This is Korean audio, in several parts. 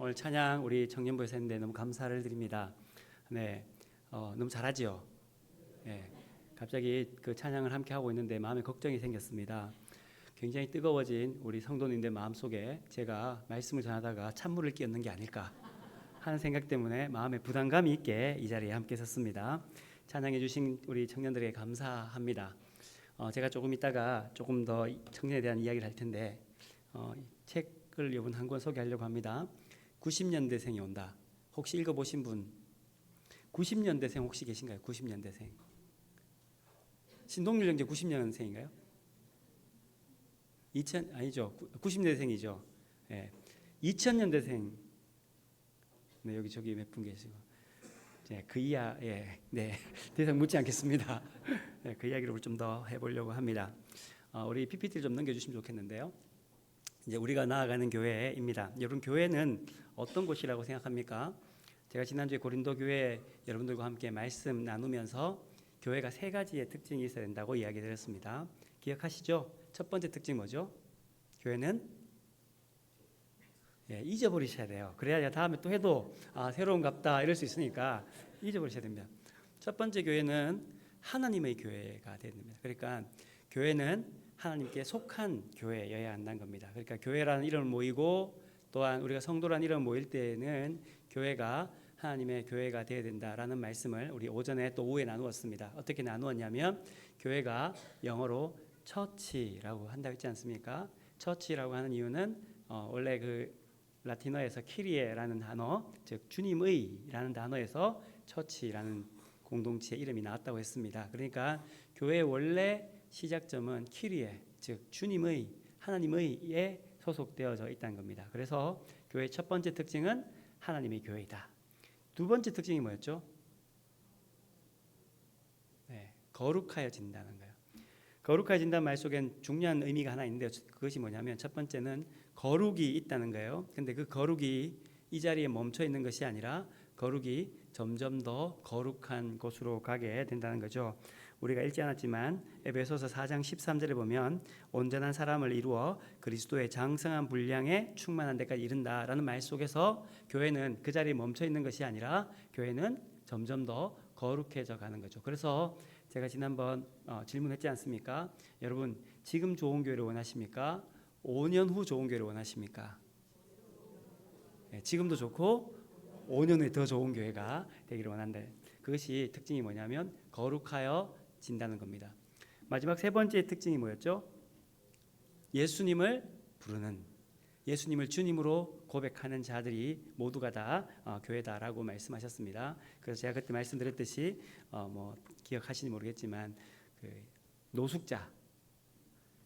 오늘 찬양 우리 청년부에서 했는데 너무 감사를 드립니다. 네, 너무 잘하지요. 네, 갑자기 그 찬양을 함께 하고 있는데 마음에 걱정이 생겼습니다. 굉장히 뜨거워진 우리 성도님들 마음 속에 제가 말씀을 전하다가 찬물을 끼얹는 게 아닐까 하는 생각 때문에 마음에 부담감이 있게 이 자리에 함께 섰습니다. 찬양해 주신 우리 청년들에게 감사합니다. 제가 조금 있다가 조금 더 청년에 대한 이야기를 할 텐데 책을 이번 한 권 소개하려고 합니다. 90년대생이 온다. 혹시 읽어보신 분? 90년대생 혹시 계신가요? 90년대생. 신동률 형제 90년생인가요? 2000 아니죠. 90년대생이죠. 예. 2000년대생. 네, 여기 저기 몇 분 계시고. 네, 그 이야 네. 더 이상 묻지 않겠습니다. 네, 그 이야기를 좀 더 해보려고 합니다. 우리 PPT를 좀 넘겨주시면 좋겠는데요. 이제 우리가 나아가는 교회입니다. 여러분, 교회는 어떤 곳이라고 생각합니까? 제가 지난주에 고린도 교회 여러분들과 함께 말씀 나누면서 교회가 세 가지의 특징이 있어야 된다고 이야기 드렸습니다. 기억하시죠? 첫 번째 특징 뭐죠? 교회는 잊어버리셔야 돼요. 그래야 다음에 또 해도 새로운갑다 이럴 수 있으니까 잊어버리셔야 됩니다. 첫 번째 교회는 하나님의 교회가 되야 됩니다. 그러니까 교회는 하나님께 속한 교회여야 한다는 겁니다. 그러니까 교회라는 이름을 모이고 또한 우리가 성도라는 이름을 모일 때에는 교회가 하나님의 교회가 되어야 된다라는 말씀을 우리 오전에 또 오후에 나누었습니다. 어떻게 나누었냐면 교회가 영어로 처치라고 한다고 했지 않습니까? 처치라고 하는 이유는 원래 그 라틴어에서 키리에라는 단어, 즉 주님의라는 단어에서 처치라는 공동체 이름이 나왔다고 했습니다. 그러니까 교회의 원래 시작점은 키리에, 즉 주님의, 하나님의에 소속되어져 있다는 겁니다. 그래서 교회의 첫 번째 특징은 하나님의 교회이다. 두 번째 특징이 뭐였죠? 거룩하여진다는 거예요. 거룩해진다는 말 속엔 중요한 의미가 하나 있는데 그것이 뭐냐면 첫 번째는 거룩이 있다는 거예요. 근데 그 거룩이 이 자리에 멈춰 있는 것이 아니라 거룩이 점점 더 거룩한 곳으로 가게 된다는 거죠. 우리가 읽지 않았지만 에베소서 4장 13절에 보면 온전한 사람을 이루어 그리스도의 장성한 분량에 충만한 데까지 이른다라는 말 속에서 교회는 그 자리에 멈춰 있는 것이 아니라 교회는 점점 더 거룩해져 가는 거죠. 그래서 제가 지난번 질문했지 않습니까? 여러분, 지금 좋은 교회를 원하십니까? 5년 후 좋은 교회를 원하십니까? 지금도 좋고 5년 후에 더 좋은 교회가 되기를 원한다. 그것이 특징이 뭐냐면 거룩하여 진다는 겁니다. 마지막 세 번째 특징이 뭐였죠? 예수님을 부르는, 예수님을 주님으로 고백하는 자들이 모두가 다 교회다라고 말씀하셨습니다. 그래서 제가 그때 말씀드렸듯이 기억하시는지 모르겠지만 그 노숙자,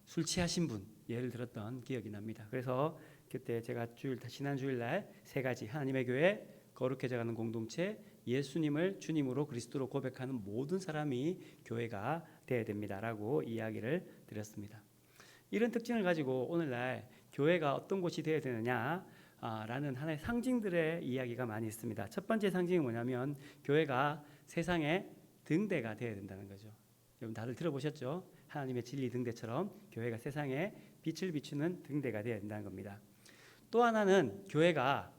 술 취하신 분 예를 들었던 기억이 납니다. 그래서 그때 제가 지난 주일날 세 가지 하나님의 교회, 거룩해져가는 공동체, 예수님을 주님으로 그리스도로 고백하는 모든 사람이 교회가 되어야 됩니다라고 이야기를 드렸습니다. 이런 특징을 가지고 오늘날 교회가 어떤 곳이 되어야 되느냐라는 하나의 상징들의 이야기가 많이 있습니다. 첫 번째 상징이 뭐냐면 교회가 세상의 등대가 되어야 된다는 거죠. 여러분 다들 들어보셨죠? 하나님의 진리 등대처럼 교회가 세상에 빛을 비추는 등대가 되어야 된다는 겁니다. 또 하나는 교회가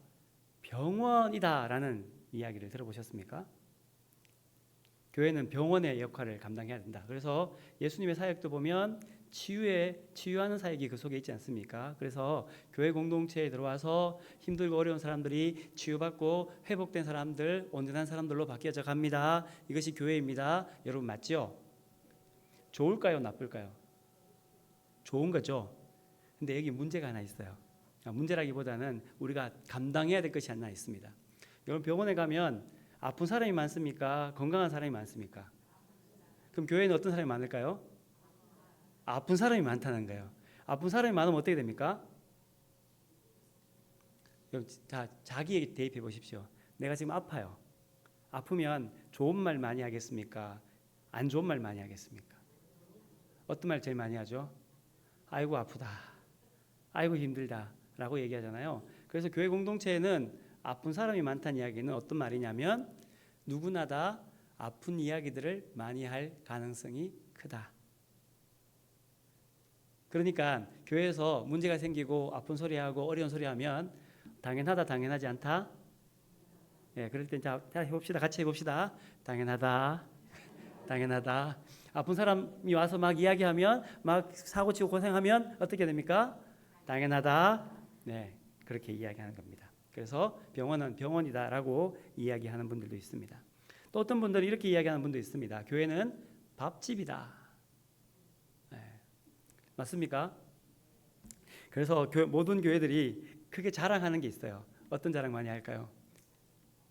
병원이다라는 이야기를 들어보셨습니까? 교회는 병원의 역할을 감당해야 된다. 그래서 예수님의 사역도 보면 치유하는 사역이 그 속에 있지 않습니까? 그래서 교회 공동체에 들어와서 힘들고 어려운 사람들이 치유받고 회복된 사람들, 온전한 사람들로 바뀌어져 갑니다. 이것이 교회입니다. 여러분 맞죠? 좋을까요? 나쁠까요? 좋은 거죠. 근데 여기 문제가 하나 있어요. 문제라기보다는 우리가 감당해야 될 것이 하나 있습니다. 여러분 병원에 가면 아픈 사람이 많습니까? 건강한 사람이 많습니까? 그럼 교회는 어떤 사람이 많을까요? 아픈 사람이 많다는 거예요. 아픈 사람이 많으면 어떻게 됩니까? 자, 자기에게 대입해 보십시오. 내가 지금 아파요. 아프면 좋은 말 많이 하겠습니까? 안 좋은 말 많이 하겠습니까? 어떤 말 제일 많이 하죠? 아이고 아프다. 아이고 힘들다. 라고 얘기하잖아요. 그래서 교회 공동체에는 아픈 사람이 많다는 이야기는 어떤 말이냐면 누구나 다 아픈 이야기들을 많이 할 가능성이 크다. 그러니까 교회에서 문제가 생기고 아픈 소리하고 어려운 소리하면 당연하다, 당연하지 않다. 예, 그럴 땐 자, 해봅시다. 같이 해봅시다. 당연하다, 당연하다. 아픈 사람이 와서 막 이야기하면, 막 사고치고 고생하면 어떻게 됩니까? 당연하다. 네, 그렇게 이야기하는 겁니다. 그래서 병원은 병원이다라고 이야기하는 분들도 있습니다. 또 어떤 분들은 이렇게 이야기하는 분도 있습니다. 교회는 밥집이다. 네, 맞습니까? 그래서 모든 교회들이 크게 자랑하는 게 있어요. 어떤 자랑 많이 할까요?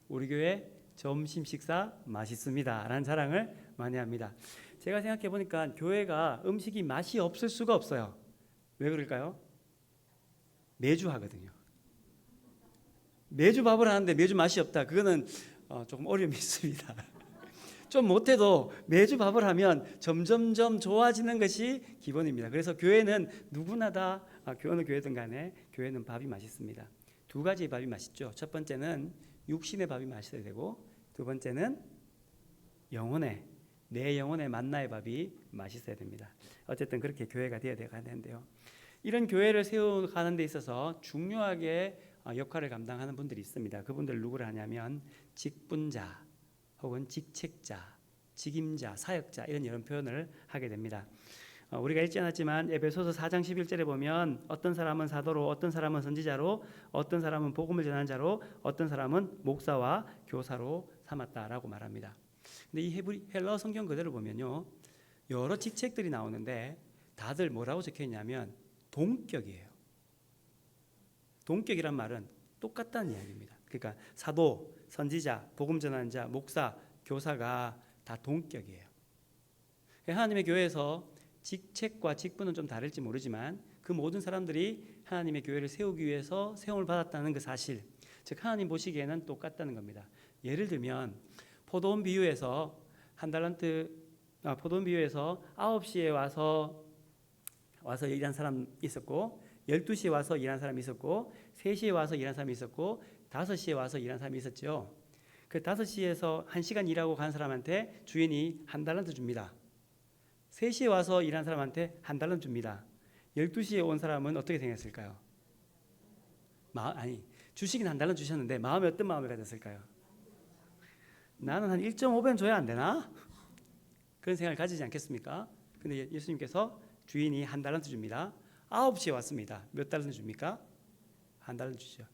우리 교회 점심 식사 맛있습니다 라는 자랑을 많이 합니다. 제가 생각해 보니까 교회가 음식이 맛이 없을 수가 없어요. 왜 그럴까요? 매주 하거든요. 매주 밥을 하는데 매주 맛이 없다. 그거는 조금 어려움이 있습니다. 좀 못해도 매주 밥을 하면 점점점 좋아지는 것이 기본입니다. 그래서 교회는 누구나 다 어느 교회든 간에 교회는 밥이 맛있습니다. 두 가지 밥이 맛있죠. 첫 번째는 육신의 밥이 맛있어야 되고, 두 번째는 내 영혼의 만나의 밥이 맛있어야 됩니다. 어쨌든 그렇게 교회가 되어야 되는데요. 이런 교회를 세워가는 데 있어서 중요하게 역할을 감당하는 분들이 있습니다. 그분들 누구를 하냐면 직분자 혹은 직책자, 직임자, 사역자 이런 표현을 하게 됩니다. 우리가 읽지 않았지만 에베소서 4장 11절에 보면 어떤 사람은 사도로, 어떤 사람은 선지자로, 어떤 사람은 복음을 전하는 자로, 어떤 사람은 목사와 교사로 삼았다라고 말합니다. 근데 이 헬라어 성경 그대로 보면요, 여러 직책들이 나오는데 다들 뭐라고 적혀 있냐면 동격이에요. 동격이란 말은 똑같다는 이야기입니다. 그러니까 사도, 선지자, 복음 전하는 자, 목사, 교사가 다 동격이에요. 하나님의 교회에서 직책과 직분은 좀 다를지 모르지만 그 모든 사람들이 하나님의 교회를 세우기 위해서 세움을 받았다는 그 사실, 즉 하나님 보시기에는 똑같다는 겁니다. 예를 들면 포도원 비유에서 포도원 비유에서 9시에 와서 일한 사람 있었고, 12시에 와서 일한 사람이 있었고, 3시에 와서 일한 사람이 있었고, 5시에 와서 일한 사람이 있었죠. 그 5시에서 1시간 일하고 간 사람한테 주인이 한 달란트 줍니다. 3시에 와서 일한 사람한테 한 달란트 줍니다. 12시에 온 사람은 어떻게 생겼을까요? 주시긴 한 달란트 주셨는데 마음에 어떤 마음을 가졌을까요? 나는 한 1.5배는 줘야 안 되나? 그런 생각을 가지지 않겠습니까? 근데 예수님께서 주인이 한 달란트 줍니다. 9시에 왔습니다. 몇 달란트 줍니까? 한 달란트 주죠.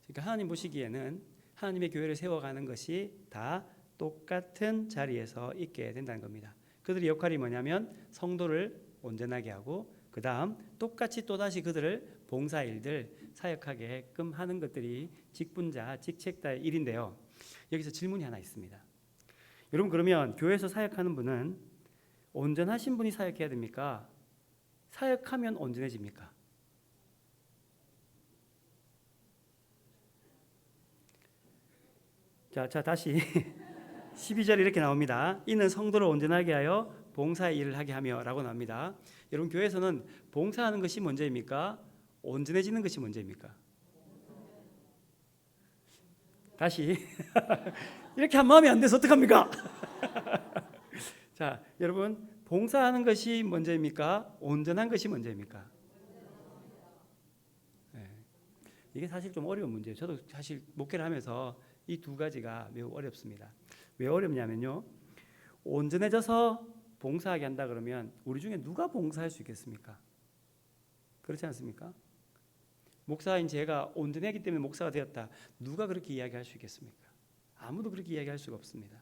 그러니까 하나님 보시기에는 하나님의 교회를 세워가는 것이 다 똑같은 자리에서 있게 된다는 겁니다. 그들의 역할이 뭐냐면 성도를 온전하게 하고, 그 다음 똑같이 또다시 그들을 봉사일들, 사역하게끔 하는 것들이 직분자, 직책자의 일인데요. 여기서 질문이 하나 있습니다. 여러분, 그러면 교회에서 사역하는 분은 온전하신 분이 사역해야 됩니까? 사역하면 온전해집니까? 자 다시 12절에 이렇게 나옵니다. 이는 성도를 온전하게 하여 봉사의 일을 하게 하며 라고 나옵니다. 여러분, 교회에서는 봉사하는 것이 문제입니까? 온전해지는 것이 문제입니까? 다시 이렇게 한 마음이 안 돼서 어떡합니까? 자, 여러분, 봉사하는 것이 문제입니까? 온전한 것이 문제입니까? 네. 이게 사실 좀 어려운 문제예요. 저도 사실 목회를 하면서 이 두 가지가 매우 어렵습니다. 왜 어렵냐면요, 온전해져서 봉사하게 한다 그러면 우리 중에 누가 봉사할 수 있겠습니까? 그렇지 않습니까? 목사인 제가 온전했기 때문에 목사가 되었다, 누가 그렇게 이야기할 수 있겠습니까? 아무도 그렇게 이야기할 수가 없습니다.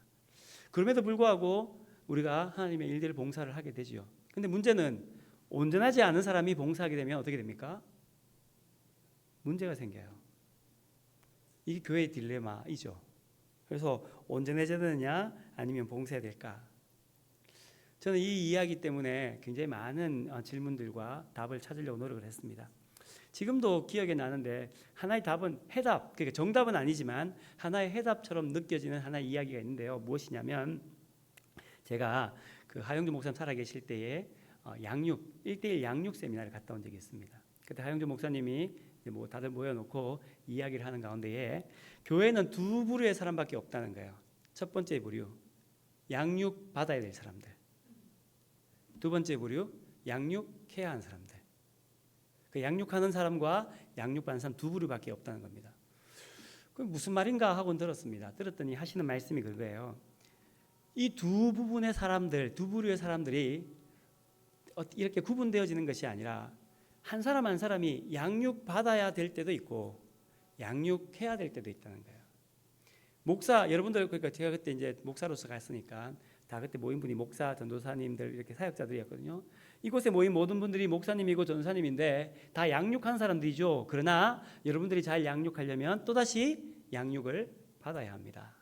그럼에도 불구하고 우리가 하나님의 일들을 봉사를 하게 되지요. 근데 문제는 온전하지 않은 사람이 봉사하게 되면 어떻게 됩니까? 문제가 생겨요. 이게 교회의 딜레마이죠. 그래서 온전해져야 되느냐 아니면 봉사해야 될까? 저는 이 이야기 때문에 굉장히 많은 질문들과 답을 찾으려고 노력을 했습니다. 지금도 기억에 나는데 하나의 답은 해답, 그러니까 정답은 아니지만 하나의 해답처럼 느껴지는 하나의 이야기가 있는데요. 무엇이냐면, 제가 그 하영주 목사님 살아계실 때에 1대1 양육 세미나를 갔다 온 적이 있습니다. 그때 하영주 목사님이 뭐 다들 모여놓고 이야기를 하는 가운데에 교회는 두 부류의 사람밖에 없다는 거예요. 첫 번째 부류, 양육 받아야 될 사람들. 두 번째 부류, 양육해야 하는 사람들. 그 양육하는 사람과 양육받는 사람 두 부류밖에 없다는 겁니다. 그 무슨 말인가 하고 들었습니다. 들었더니 하시는 말씀이 그거예요. 이 두 부분의 사람들, 두 부류의 사람들이 이렇게 구분되어지는 것이 아니라 한 사람 한 사람이 양육받아야 될 때도 있고 양육해야 될 때도 있다는 거예요. 목사 여러분들, 그러니까 제가 그때 이제 목사로서 갔으니까 다 그때 모인 분이 목사, 전도사님들 이렇게 사역자들이었거든요. 이곳에 모인 모든 분들이 목사님이고 전도사님인데 다 양육한 사람들이죠. 그러나 여러분들이 잘 양육하려면 또다시 양육을 받아야 합니다.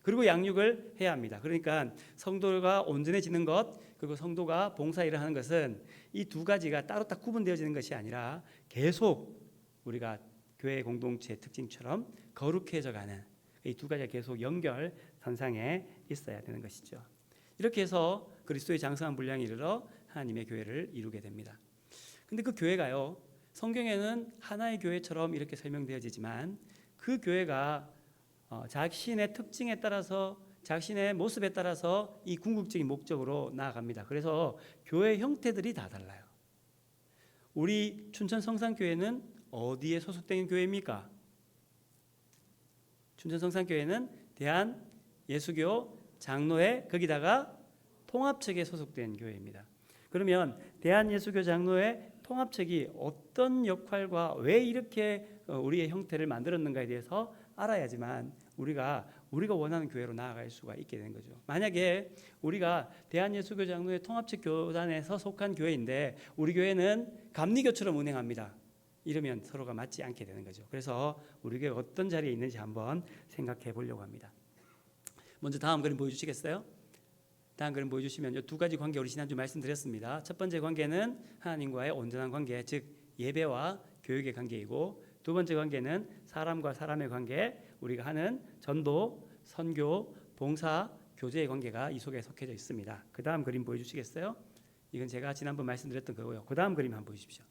그리고 양육을 해야 합니다. 그러니까 성도가 온전해지는 것, 그리고 성도가 봉사일을 하는 것은 이 두 가지가 따로 딱 구분되어지는 것이 아니라 계속 우리가 교회 공동체 특징처럼 거룩해져 가는 이 두 가지가 계속 연결선상에 있어야 되는 것이죠. 이렇게 해서 그리스도의 장성한 분량에 이르러 하나님의 교회를 이루게 됩니다. 근데 그 교회가요, 성경에는 하나의 교회처럼 이렇게 설명되어지지만 그 교회가 자신의 특징에 따라서 자신의 모습에 따라서 이 궁극적인 목적으로 나아갑니다. 그래서 교회 형태들이 다 달라요. 우리 춘천 성산교회는 어디에 소속된 교회입니까? 춘천 성산교회는 대한 예수교 장로회 거기다가 통합측에 소속된 교회입니다. 그러면 대한 예수교 장로회 통합측이 어떤 역할과 왜 이렇게 우리의 형태를 만들었는가에 대해서 알아야지만 우리가 원하는 교회로 나아갈 수가 있게 되는 거죠. 만약에 우리가 대한예수교 장로회 통합측 교단에서 속한 교회인데 우리 교회는 감리교처럼 운행합니다. 이러면 서로가 맞지 않게 되는 거죠. 그래서 우리 교회 어떤 자리에 있는지 한번 생각해 보려고 합니다. 먼저 다음 그림 보여주시겠어요? 다음 그림 보여주시면 이 두 가지 관계 우리 지난주 말씀드렸습니다. 첫 번째 관계는 하나님과의 온전한 관계, 즉 예배와 교육의 관계이고, 두 번째 관계는 사람과 사람의 관계, 우리가 하는 전도, 선교, 봉사, 교제의 관계가 이 속에 속해져 있습니다. 그 다음 그림 보여주시겠어요? 이건 제가 지난번 말씀드렸던 거고요. 그 다음 그림 한번 보여주십시오.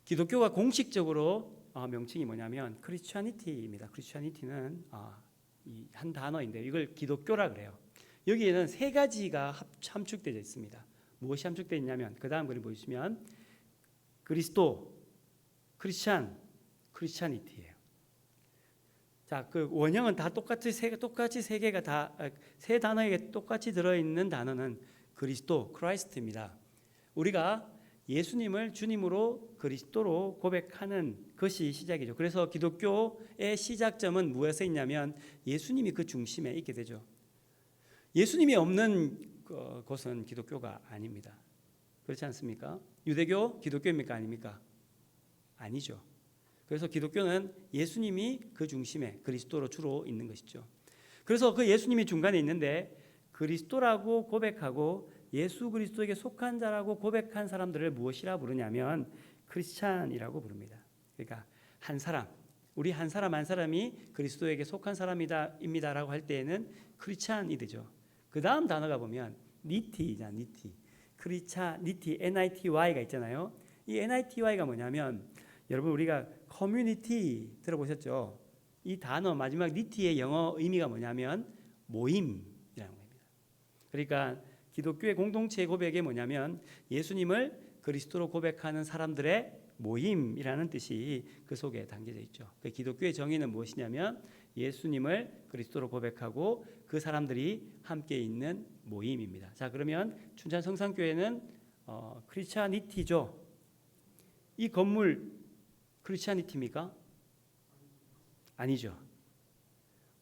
기독교가 공식적으로 명칭이 뭐냐면 크리스천니티입니다. 크리스천니티는 한 단어인데 이걸 기독교라 그래요. 여기에는 세 가지가 함축되어 있습니다. 무엇이 함축되어 있냐면 그 다음 그림 보시면 그리스도, 크리스찬, 크리스찬니티예요. 자, 그 원형은 다 똑같이 세 개가 다 세 단어에 똑같이 들어 있는 단어는 그리스도, 크라이스트입니다. 우리가 예수님을 주님으로 그리스도로 고백하는 것이 시작이죠. 그래서 기독교의 시작점은 무엇에 있냐면 예수님이 그 중심에 있게 되죠. 예수님이 없는 곳은 기독교가 아닙니다. 그렇지 않습니까? 유대교, 기독교입니까? 아닙니까? 아니죠. 그래서 기독교는 예수님이 그 중심에 그리스도로 주로 있는 것이죠. 그래서 그 예수님이 중간에 있는데 그리스도라고 고백하고 예수 그리스도에게 속한 자라고 고백한 사람들을 무엇이라 부르냐면 크리스찬이라고 부릅니다. 그러니까 한 사람, 우리 한 사람 한 사람이 그리스도에게 속한 사람입니다라고 할 때에는 크리스찬이 되죠. 그 다음 단어가 보면 니티잖아, 니티. 크리스찬니티, NITY가 있잖아요. 이 NITY가 뭐냐면 여러분 우리가 커뮤니티 들어보셨죠? 이 단어 마지막 니티의 영어 의미가 뭐냐면 모임이라는 겁니다. 그러니까 기독교의 공동체의 고백이 뭐냐면 예수님을 그리스도로 고백하는 사람들의 모임이라는 뜻이 그 속에 담겨져 있죠. 그 기독교의 정의는 무엇이냐면 예수님을 그리스도로 고백하고 그 사람들이 함께 있는 모임입니다. 자, 그러면 춘천 성산교회는 크리스찬니티죠. 이 건물 크리스찬니티입니까? 아니죠.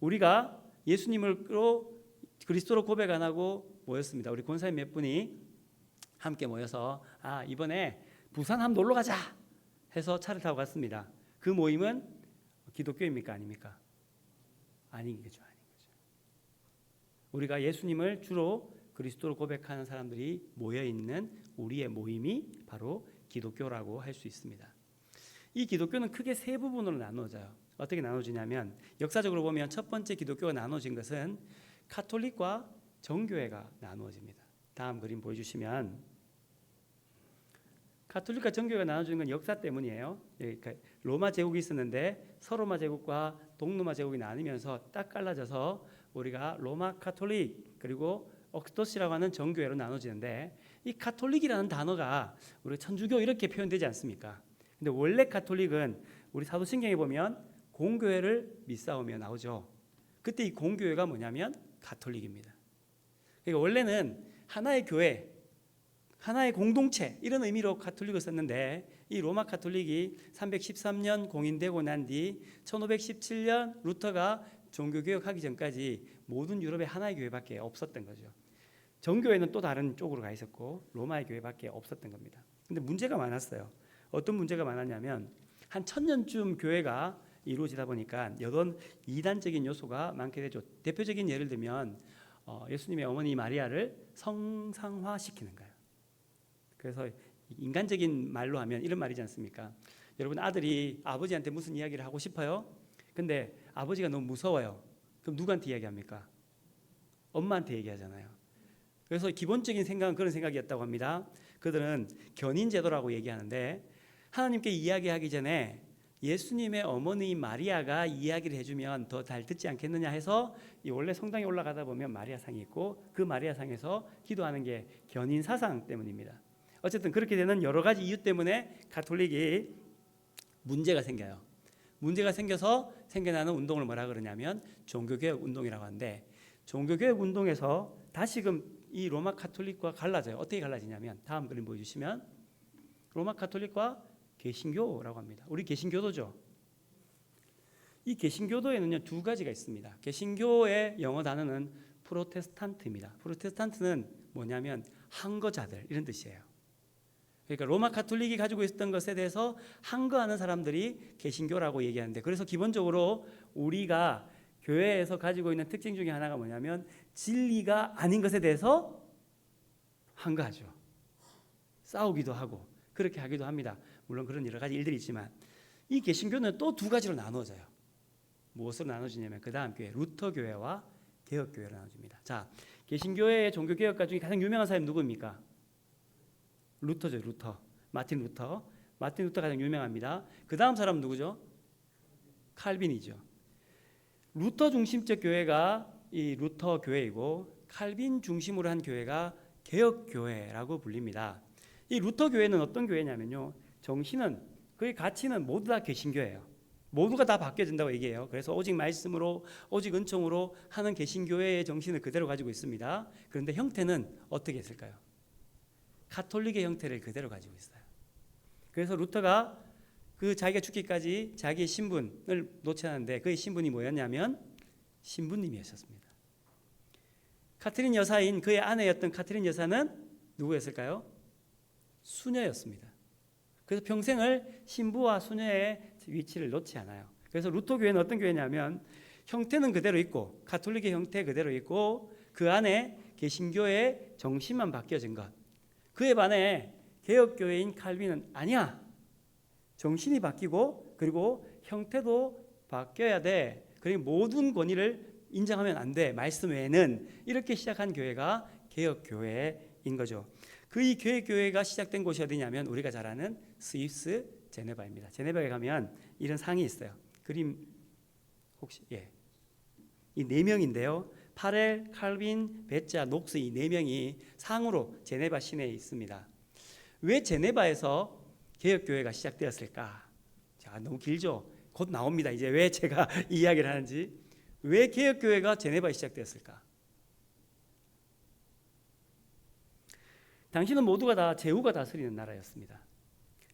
우리가 예수님으로 그리스도로 고백 안 하고 모였습니다. 우리 권사님 몇 분이 함께 모여서 이번에 부산 한번 놀러 가자 해서 차를 타고 갔습니다. 그 모임은 기독교입니까? 아닙니까? 아닌 거죠. 우리가 예수님을 주로 그리스도로 고백하는 사람들이 모여있는 우리의 모임이 바로 기독교라고 할 수 있습니다. 이 기독교는 크게 세 부분으로 나눠져요. 어떻게 나눠지냐면 역사적으로 보면 첫 번째 기독교가 나눠진 것은 카톨릭과 정교회가 나누어집니다. 다음 그림 보여주시면 카톨릭과 정교회가 나눠지는 건 역사 때문이에요. 그러니까 로마 제국이 있었는데 서로마 제국과 동로마 제국이 나뉘면서 딱 갈라져서 우리가 로마 카톨릭 그리고 옥스토시라고 하는 정교회로 나눠지는데 이 카톨릭이라는 단어가 우리 천주교 이렇게 표현되지 않습니까? 근데 원래 카톨릭은 우리 사도신경에 보면 공교회를 믿사오며 나오죠. 그때 이 공교회가 뭐냐면 가톨릭입니다. 그러니까 원래는 하나의 교회, 하나의 공동체 이런 의미로 가톨릭을 썼는데 이 로마 가톨릭이 313년 공인되고 난 뒤 1517년 루터가 종교개혁하기 전까지 모든 유럽에 하나의 교회밖에 없었던 거죠. 정교회는 또 다른 쪽으로 가 있었고 로마의 교회밖에 없었던 겁니다. 근데 문제가 많았어요. 어떤 문제가 많았냐면 한 1000년쯤 교회가 이루어지다 보니까 여러 이단적인 요소가 많게 되죠. 대표적인 예를 들면 예수님의 어머니 마리아를 성상화시키는 거예요. 그래서 인간적인 말로 하면 이런 말이지 않습니까? 여러분 아들이 아버지한테 무슨 이야기를 하고 싶어요? 근데 아버지가 너무 무서워요. 그럼 누구한테 이야기합니까? 엄마한테 얘기하잖아요. 그래서 기본적인 생각은 그런 생각이었다고 합니다. 그들은 견인제도라고 얘기하는데 하나님께 이야기하기 전에 예수님의 어머니 마리아가 이야기를 해주면 더 잘 듣지 않겠느냐 해서 원래 성당에 올라가다 보면 마리아상이 있고 그 마리아상에서 기도하는 게 견인사상 때문입니다. 어쨌든 그렇게 되는 여러 가지 이유 때문에 가톨릭이 문제가 생겨요. 문제가 생겨서 생겨나는 운동을 뭐라 그러냐면 종교개혁 운동이라고 하는데 종교개혁 운동에서 다시금 이 로마 가톨릭과 갈라져요. 어떻게 갈라지냐면 다음 그림 보여주시면 로마 가톨릭과 개신교라고 합니다. 우리 개신교도죠. 이 개신교도에는요 두 가지가 있습니다. 개신교의 영어 단어는 프로테스탄트입니다. 프로테스탄트는 뭐냐면 항거자들 이런 뜻이에요. 그러니까 로마 가톨릭이 가지고 있었던 것에 대해서 항거하는 사람들이 개신교라고 얘기하는데 그래서 기본적으로 우리가 교회에서 가지고 있는 특징 중에 하나가 뭐냐면 진리가 아닌 것에 대해서 항거하죠. 싸우기도 하고 그렇게 하기도 합니다. 물론 그런 여러 가지 일들이 있지만 이 개신교는 또 두 가지로 나눠져요. 무엇으로 나눠지냐면 그 다음 교회 루터 교회와 개혁 교회로 나눠집니다. 자, 개신교회의 종교 개혁가 중에 가장 유명한 사람이 누구입니까? 루터죠. 루터. 마틴 루터. 마틴 루터가 가장 유명합니다. 그 다음 사람은 누구죠? 칼빈이죠. 루터 중심적 교회가 이 루터 교회이고 칼빈 중심으로 한 교회가 개혁 교회라고 불립니다. 이 루터 교회는 어떤 교회냐면요. 정신은 그의 가치는 모두 다 개신교예요. 모두가 다 바뀌어진다고 얘기해요. 그래서 오직 말씀으로 오직 은총으로 하는 개신교회의 정신을 그대로 가지고 있습니다. 그런데 형태는 어떻게 했을까요? 가톨릭의 형태를 그대로 가지고 있어요. 그래서 루터가 그 자기가 죽기까지 자기의 신분을 놓지 않았는데 그의 신분이 뭐였냐면 신부님이었습니다. 카트린 여사인 그의 아내였던 카트린 여사는 누구였을까요? 수녀였습니다. 그래서 평생을 신부와 수녀의 위치를 놓지 않아요. 그래서 루터 교회는 어떤 교회냐면 형태는 그대로 있고 가톨릭의 형태 그대로 있고 그 안에 개신교의 정신만 바뀌어진 것. 그에 반해 개혁교회인 칼빈은 아니야. 정신이 바뀌고 그리고 형태도 바뀌어야 돼. 그리고 모든 권위를 인정하면 안 돼. 말씀 외에는 이렇게 시작한 교회가 개혁교회인 거죠. 그 이 개혁교회가 시작된 곳이 어디냐면 우리가 잘 아는 스위스 제네바입니다. 제네바에 가면 이런 상이 있어요. 그림 혹시 이 네 명인데요. 파렐, 칼빈, 베짜, 녹스 이 네 명이 상으로 제네바 시내에 있습니다. 왜 제네바에서 개혁교회가 시작되었을까? 자, 너무 길죠? 곧 나옵니다. 이제 왜 제가 이 이야기를 하는지. 왜 개혁교회가 제네바에 시작되었을까? 당시는 모두가 다 제후가 다스리는 나라였습니다.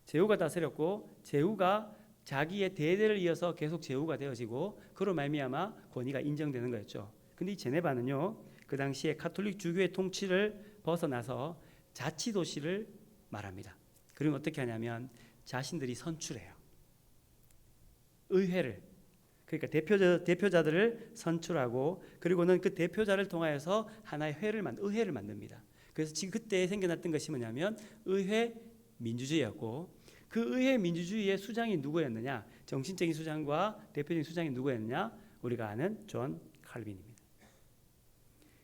제후가 다스렸고 제후가 자기의 대대를 이어서 계속 제후가 되어지고 그로 말미암아 권위가 인정되는 거였죠. 근데 이 제네바는요, 그 당시에 가톨릭 주교의 통치를 벗어나서 자치도시를 말합니다. 그리고 어떻게 하냐면 자신들이 선출해요. 의회를, 그러니까 대표자들을 선출하고 그리고는 그 대표자를 통하여서 하나의 의회를 만듭니다. 그래서 지금 그때 생겨났던 것이 뭐냐면 의회 민주주의였고 그 의회 민주주의의 수장이 누구였느냐? 정신적인 수장과 대표적인 수장이 누구였느냐? 우리가 아는 존 칼빈입니다.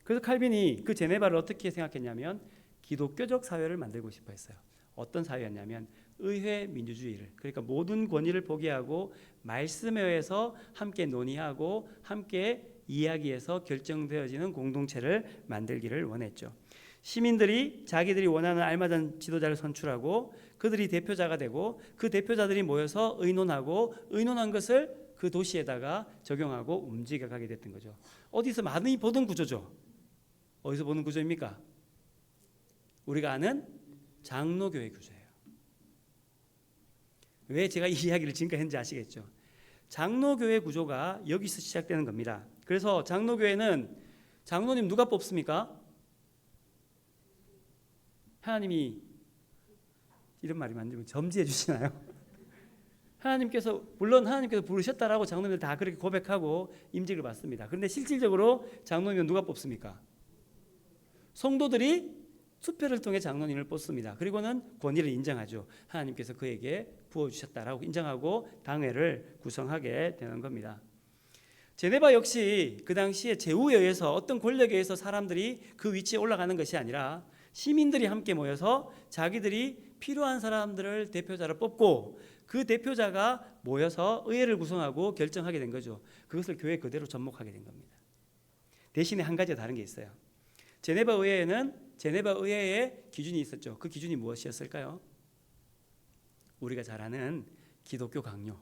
그래서 칼빈이 그 제네바를 어떻게 생각했냐면 기독교적 사회를 만들고 싶어 했어요. 어떤 사회였냐면 의회 민주주의를, 그러니까 모든 권위를 포기하고 말씀에 의해서 함께 논의하고 함께 이야기해서 결정되어지는 공동체를 만들기를 원했죠. 시민들이 자기들이 원하는 알맞은 지도자를 선출하고 그들이 대표자가 되고 그 대표자들이 모여서 의논하고 의논한 것을 그 도시에다가 적용하고 움직여가게 됐던 거죠. 어디서 많이 보던 구조죠. 어디서 보는 구조입니까? 우리가 아는 장로교회 구조예요. 왜 제가 이 이야기를 지금까지 했는지 아시겠죠? 장로교회 구조가 여기서 시작되는 겁니다. 그래서 장로교회는 장로님 누가 뽑습니까? 하나님이, 이런 말이 만들면 점지해 주시나요? 물론 하나님께서 부르셨다라고 장로님들 다 그렇게 고백하고 임직을 받습니다. 그런데 실질적으로 장로님은 누가 뽑습니까? 성도들이 투표를 통해 장로님을 뽑습니다. 그리고는 권위를 인정하죠. 하나님께서 그에게 부어주셨다라고 인정하고 당회를 구성하게 되는 겁니다. 제네바 역시 그 당시에 제후에 의해서 어떤 권력에 의해서 사람들이 그 위치에 올라가는 것이 아니라 시민들이 함께 모여서 자기들이 필요한 사람들을 대표자로 뽑고 그 대표자가 모여서 의회를 구성하고 결정하게 된 거죠. 그것을 교회 그대로 접목하게 된 겁니다. 대신에 한 가지가 다른 게 있어요. 제네바 의회에는 제네바 의회의 기준이 있었죠. 그 기준이 무엇이었을까요? 우리가 잘 아는 기독교 강요.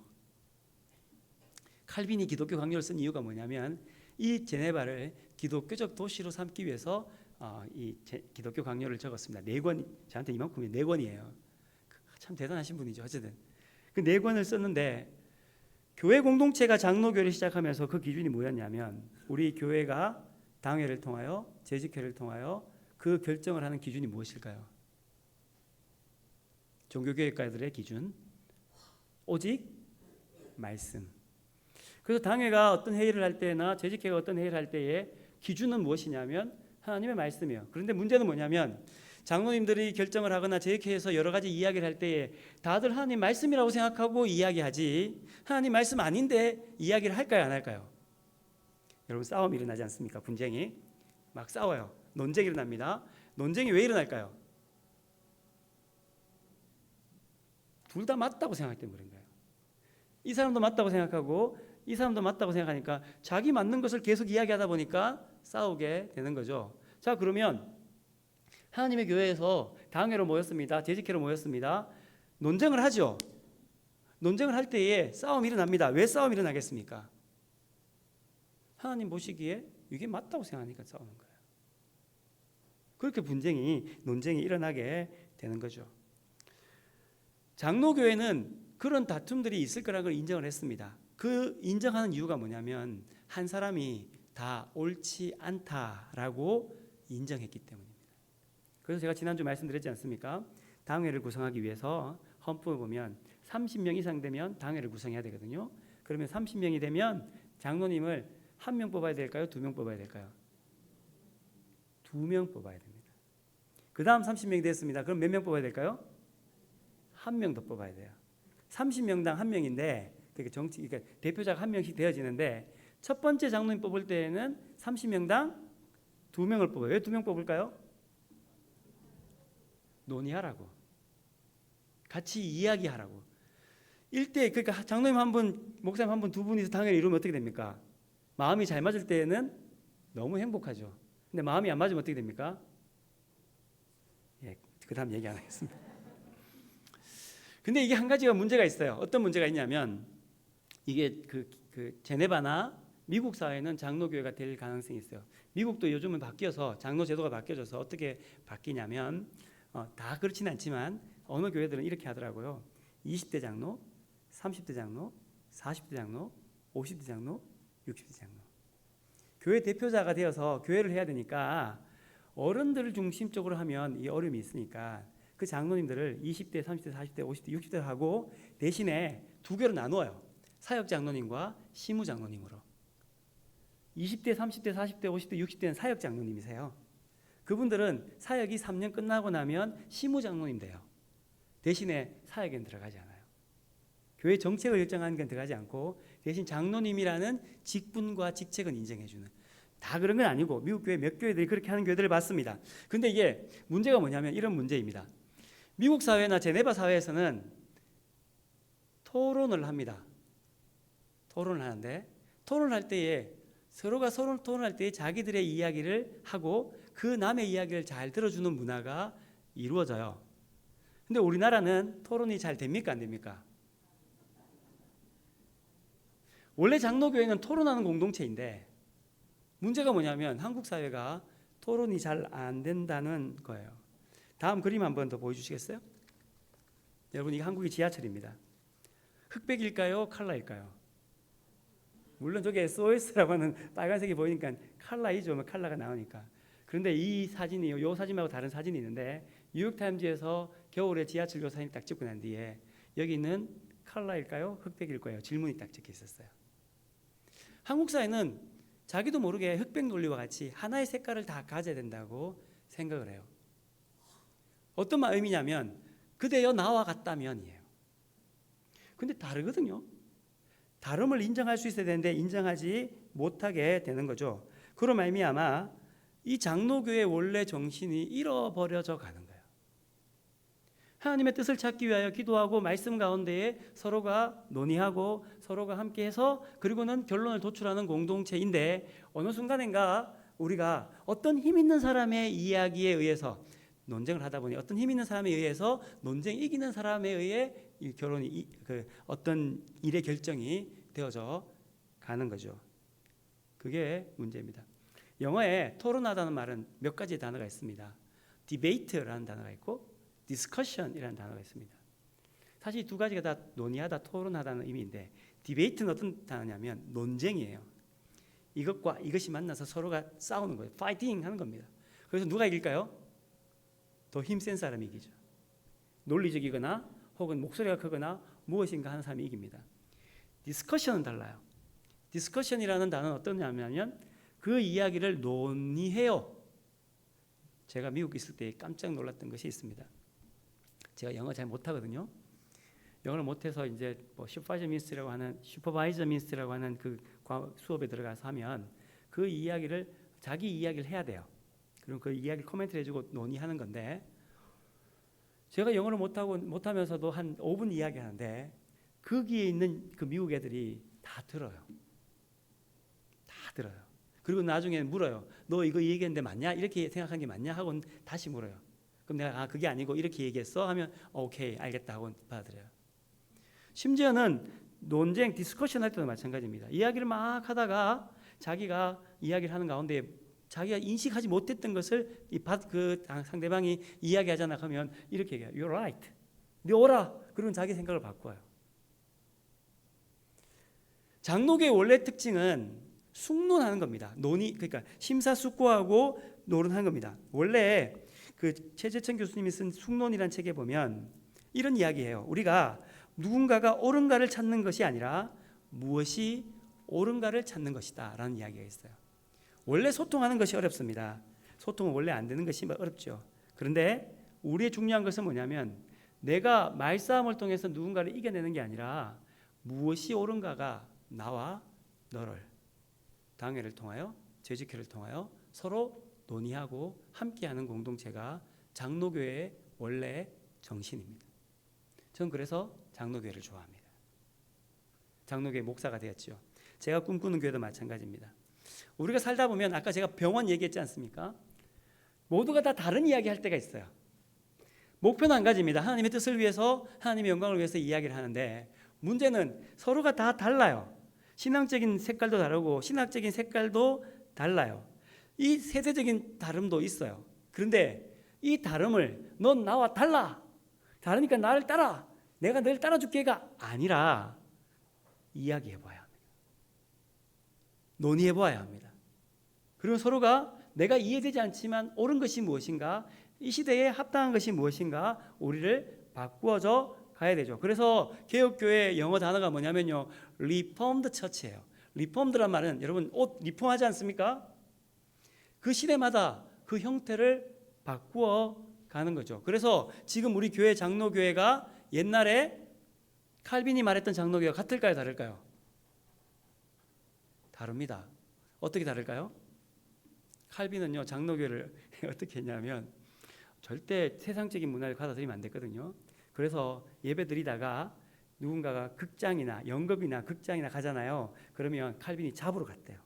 칼빈이 기독교 강요를 쓴 이유가 뭐냐면 이 제네바를 기독교적 도시로 삼기 위해서 기독교 강요를 적었습니다. 4권, 저한테 이만큼이 4권이에요. 참 대단하신 분이죠. 어쨌든 그 4권을 썼는데 교회 공동체가 장로교회를 시작하면서 그 기준이 뭐였냐면 우리 교회가 당회를 통하여 재직회를 통하여 그 결정을 하는 기준이 무엇일까요? 종교교육가들의 기준, 오직 말씀. 그래서 당회가 어떤 회의를 할 때나 재직회가 어떤 회의를 할 때의 기준은 무엇이냐면 하나님의 말씀이에요. 그런데 문제는 뭐냐면 장로님들이 결정을 하거나 재직회에서 여러 가지 이야기를 할 때에 다들 하나님 말씀이라고 생각하고 이야기하지 하나님 말씀 아닌데 이야기를 할까요, 안 할까요? 여러분 싸움이 일어나지 않습니까? 분쟁이 막 싸워요. 논쟁이 일어납니다. 논쟁이 왜 일어날까요? 둘 다 맞다고 생각하기 때문에 그런 거예요. 이 사람도 맞다고 생각하고 이 사람도 맞다고 생각하니까 자기 맞는 것을 계속 이야기하다 보니까 싸우게 되는 거죠. 자, 그러면 하나님의 교회에서 당회로 모였습니다. 재직회로 모였습니다. 논쟁을 하죠. 논쟁을 할 때에 싸움이 일어납니다. 왜 싸움이 일어나겠습니까? 하나님 보시기에 이게 맞다고 생각하니까 싸우는 거예요. 그렇게 논쟁이 일어나게 되는 거죠. 장로교회는 그런 다툼들이 있을 거라는 걸 인정을 했습니다. 그 인정하는 이유가 뭐냐면 한 사람이 다 옳지 않다라고 인정했기 때문입니다. 그래서 제가 지난주 말씀드렸지 않습니까? 당회를 구성하기 위해서 헌법을 보면 30명 이상 되면 당회를 구성해야 되거든요. 그러면 30명이 되면 장로님을 1명 뽑아야 될까요? 2명 뽑아야 될까요? 2명 뽑아야 됩니다. 그 다음 30명이 됐습니다. 그럼 몇 명 뽑아야 될까요? 1명 더 뽑아야 돼요. 30명당 1명인데 그러니까 대표자가 1명씩 되어지는데 첫 번째 장로님 뽑을 때에는 30명당 2명을 뽑아요. 왜 2명 뽑을까요? 논의하라고. 같이 이야기하라고. 그러니까 장로님 한 분, 목사님 한 분, 두 분이서 당회를 이루면 어떻게 됩니까? 마음이 잘 맞을 때에는 너무 행복하죠. 근데 마음이 안 맞으면 어떻게 됩니까? 그 다음 얘기 안 하겠습니다. 근데 이게 한 가지가 문제가 있어요. 어떤 문제가 있냐면 이게 그 제네바나 미국 사회는 장로교회가 될 가능성이 있어요. 미국도 요즘은 바뀌어서 장로 제도가 바뀌어져서 어떻게 바뀌냐면 다 그렇지는 않지만 어느 교회들은 이렇게 하더라고요. 20대 장로, 30대 장로, 40대 장로, 50대 장로, 60대 장로. 교회 대표자가 되어서 교회를 해야 되니까 어른들을 중심적으로 하면 이 어려움이 있으니까 그 장로님들을 20대, 30대, 40대, 50대, 60대로 하고 대신에 2개로 나누어요. 사역 장로님과 시무 장로님으로. 20대, 30대, 40대, 50대, 60대는 사역 장로님이세요. 그분들은 사역이 3년 끝나고 나면 시무 장로님 돼요. 대신에 사역에는 들어가지 않아요. 교회 정책을 결정하는 건 들어가지 않고 대신 장로님이라는 직분과 직책은 인정해주는. 다 그런 건 아니고 미국 교회 몇 교회들이 그렇게 하는 교회들을 봤습니다. 근데 이게 문제가 뭐냐면 이런 문제입니다. 미국 사회나 제네바 사회에서는 토론을 합니다. 토론을 하는데 토론할 때에 서로가 서로 토론할 때에 자기들의 이야기를 하고 그 남의 이야기를 잘 들어주는 문화가 이루어져요. 근데 우리나라는 토론이 잘 됩니까? 안 됩니까? 원래 장로교회는 토론하는 공동체인데 문제가 뭐냐면 한국 사회가 토론이 잘 안 된다는 거예요. 다음 그림 한번 더 보여주시겠어요? 여러분, 이게 한국의 지하철입니다. 흑백일까요? 컬러일까요? 물론 저게 SOS라고 하는 빨간색이 보이니까 컬러이죠. 컬러가 나오니까. 그런데 이 사진이 이 사진 말고 다른 사진이 있는데 뉴욕타임즈에서 겨울에 지하철 요 사진 딱 찍고 난 뒤에 여기 있는 컬러일까요? 흑백일까요? 질문이 딱 적혀 있었어요. 한국 사회는 자기도 모르게 흑백 논리와 같이 하나의 색깔을 다 가져야 된다고 생각을 해요. 어떤 의미냐면 그대여 나와 같다면이에요. 근데 다르거든요. 다름을 인정할 수 있어야 되는데 인정하지 못하게 되는 거죠. 그로 말미암아 이 장로교의 원래 정신이 잃어버려져 가는 거예요. 하나님의 뜻을 찾기 위하여 기도하고 말씀 가운데에 서로가 논의하고 서로가 함께해서 그리고는 결론을 도출하는 공동체인데 어느 순간인가 우리가 어떤 힘 있는 사람의 이야기에 의해서 논쟁을 하다 보니 어떤 힘 있는 사람에 의해서 논쟁 이기는 사람에 의해 이 결론이 어떤 일의 결정이 되어져 가는 거죠. 그게 문제입니다. 영어에 토론하다는 말은 몇 가지 단어가 있습니다. debate라는 단어가 있고 discussion이라는 단어가 있습니다. 사실 이 두 가지가 다 논의하다, 토론하다는 의미인데 debate는 어떤 단어냐면 논쟁이에요. 이것과 이것이 만나서 서로가 싸우는 거예요. 파이팅 하는 겁니다. 그래서 누가 이길까요? 더 힘센 사람이 이기죠. 논리적이거나 혹은 목소리가 크거나 무엇인가 하는 사람이 이깁니다. 디스커션은 달라요. 디스커션이라는 단어는 어떠냐면 그 이야기를 논의해요. 제가 미국에 있을 때 깜짝 놀랐던 것이 있습니다. 제가 영어 잘 못하거든요. 영어를 못해서 이제 뭐 슈퍼바이저 민스라고 하는 그 수업에 들어가서 하면 그 이야기를 자기 이야기를 해야 돼요. 그럼 그 이야기 코멘트를 해주고 논의하는 건데 제가 영어를 못하면서도 한 5분 이야기하는데 거기에 있는 그 미국 애들이 다 들어요. 다 들어요. 그리고 나중에 물어요. 너 이거 얘기했는데 맞냐? 이렇게 생각한 게 맞냐? 하고 다시 물어요. 그럼 내가 그게 아니고 이렇게 얘기했어? 하면 오케이 알겠다 하고 받아들여요. 심지어는 논쟁, 디스커션 할 때도 마찬가지입니다. 이야기를 막 하다가 자기가 이야기를 하는 가운데 자기가 인식하지 못했던 것을 그 상대방이 이야기하잖아 하면 이렇게 얘기해요. You're right. 네 오라. 그러면 자기 생각을 바꿔요. 장로교의 원래 특징은 숙론하는 겁니다. 그러니까 심사숙고하고 노론하는 겁니다. 원래 그 최재천 교수님이 쓴 숙론이라는 책에 보면 이런 이야기예요. 우리가 누군가가 옳은가를 찾는 것이 아니라 무엇이 옳은가를 찾는 것이다 라는 이야기가 있어요. 원래 소통하는 것이 어렵습니다. 소통은 원래 안 되는 것이 어렵죠. 그런데 우리의 중요한 것은 뭐냐면 내가 말싸움을 통해서 누군가를 이겨내는 게 아니라 무엇이 옳은가가 나와 너를 당회를 통하여 재직회를 통하여 서로 논의하고 함께하는 공동체가 장로교회의 원래 정신입니다. 저는 그래서 장로교회를 좋아합니다. 장로교회 목사가 되었죠. 제가 꿈꾸는 교회도 마찬가지입니다. 우리가 살다 보면 아까 제가 병원 얘기했지 않습니까? 모두가 다 다른 이야기 할 때가 있어요. 목표는 한 가지입니다. 하나님의 뜻을 위해서 하나님의 영광을 위해서 이야기를 하는데 문제는 서로가 다 달라요. 신앙적인 색깔도 다르고 신학적인 색깔도 달라요. 이 세대적인 다름도 있어요. 그런데 이 다름을 넌 나와 달라. 다르니까 나를 따라. 내가 널 따라줄게가 아니라 이야기해봐야 합니다. 논의해봐야 합니다. 그리고 서로가 내가 이해되지 않지만 옳은 것이 무엇인가, 이 시대에 합당한 것이 무엇인가 우리를 바꾸어져 가야 되죠. 그래서 개혁교회 영어 단어가 뭐냐면요, Reformed Church예요. Reformed란 말은 여러분 옷 리폼하지 않습니까? 그 시대마다 그 형태를 바꾸어 가는 거죠. 그래서 지금 우리 교회 장로교회가 옛날에 칼빈이 말했던 장로교회가 같을까요, 다를까요? 다릅니다. 어떻게 다를까요? 칼빈은요 장로교회를 어떻게 했냐면 절대 세상적인 문화를 받아들이면 안 됐거든요. 그래서 예배 드리다가 누군가가 극장이나 연극이나 극장이나 가잖아요. 그러면 칼빈이 잡으러 갔대요.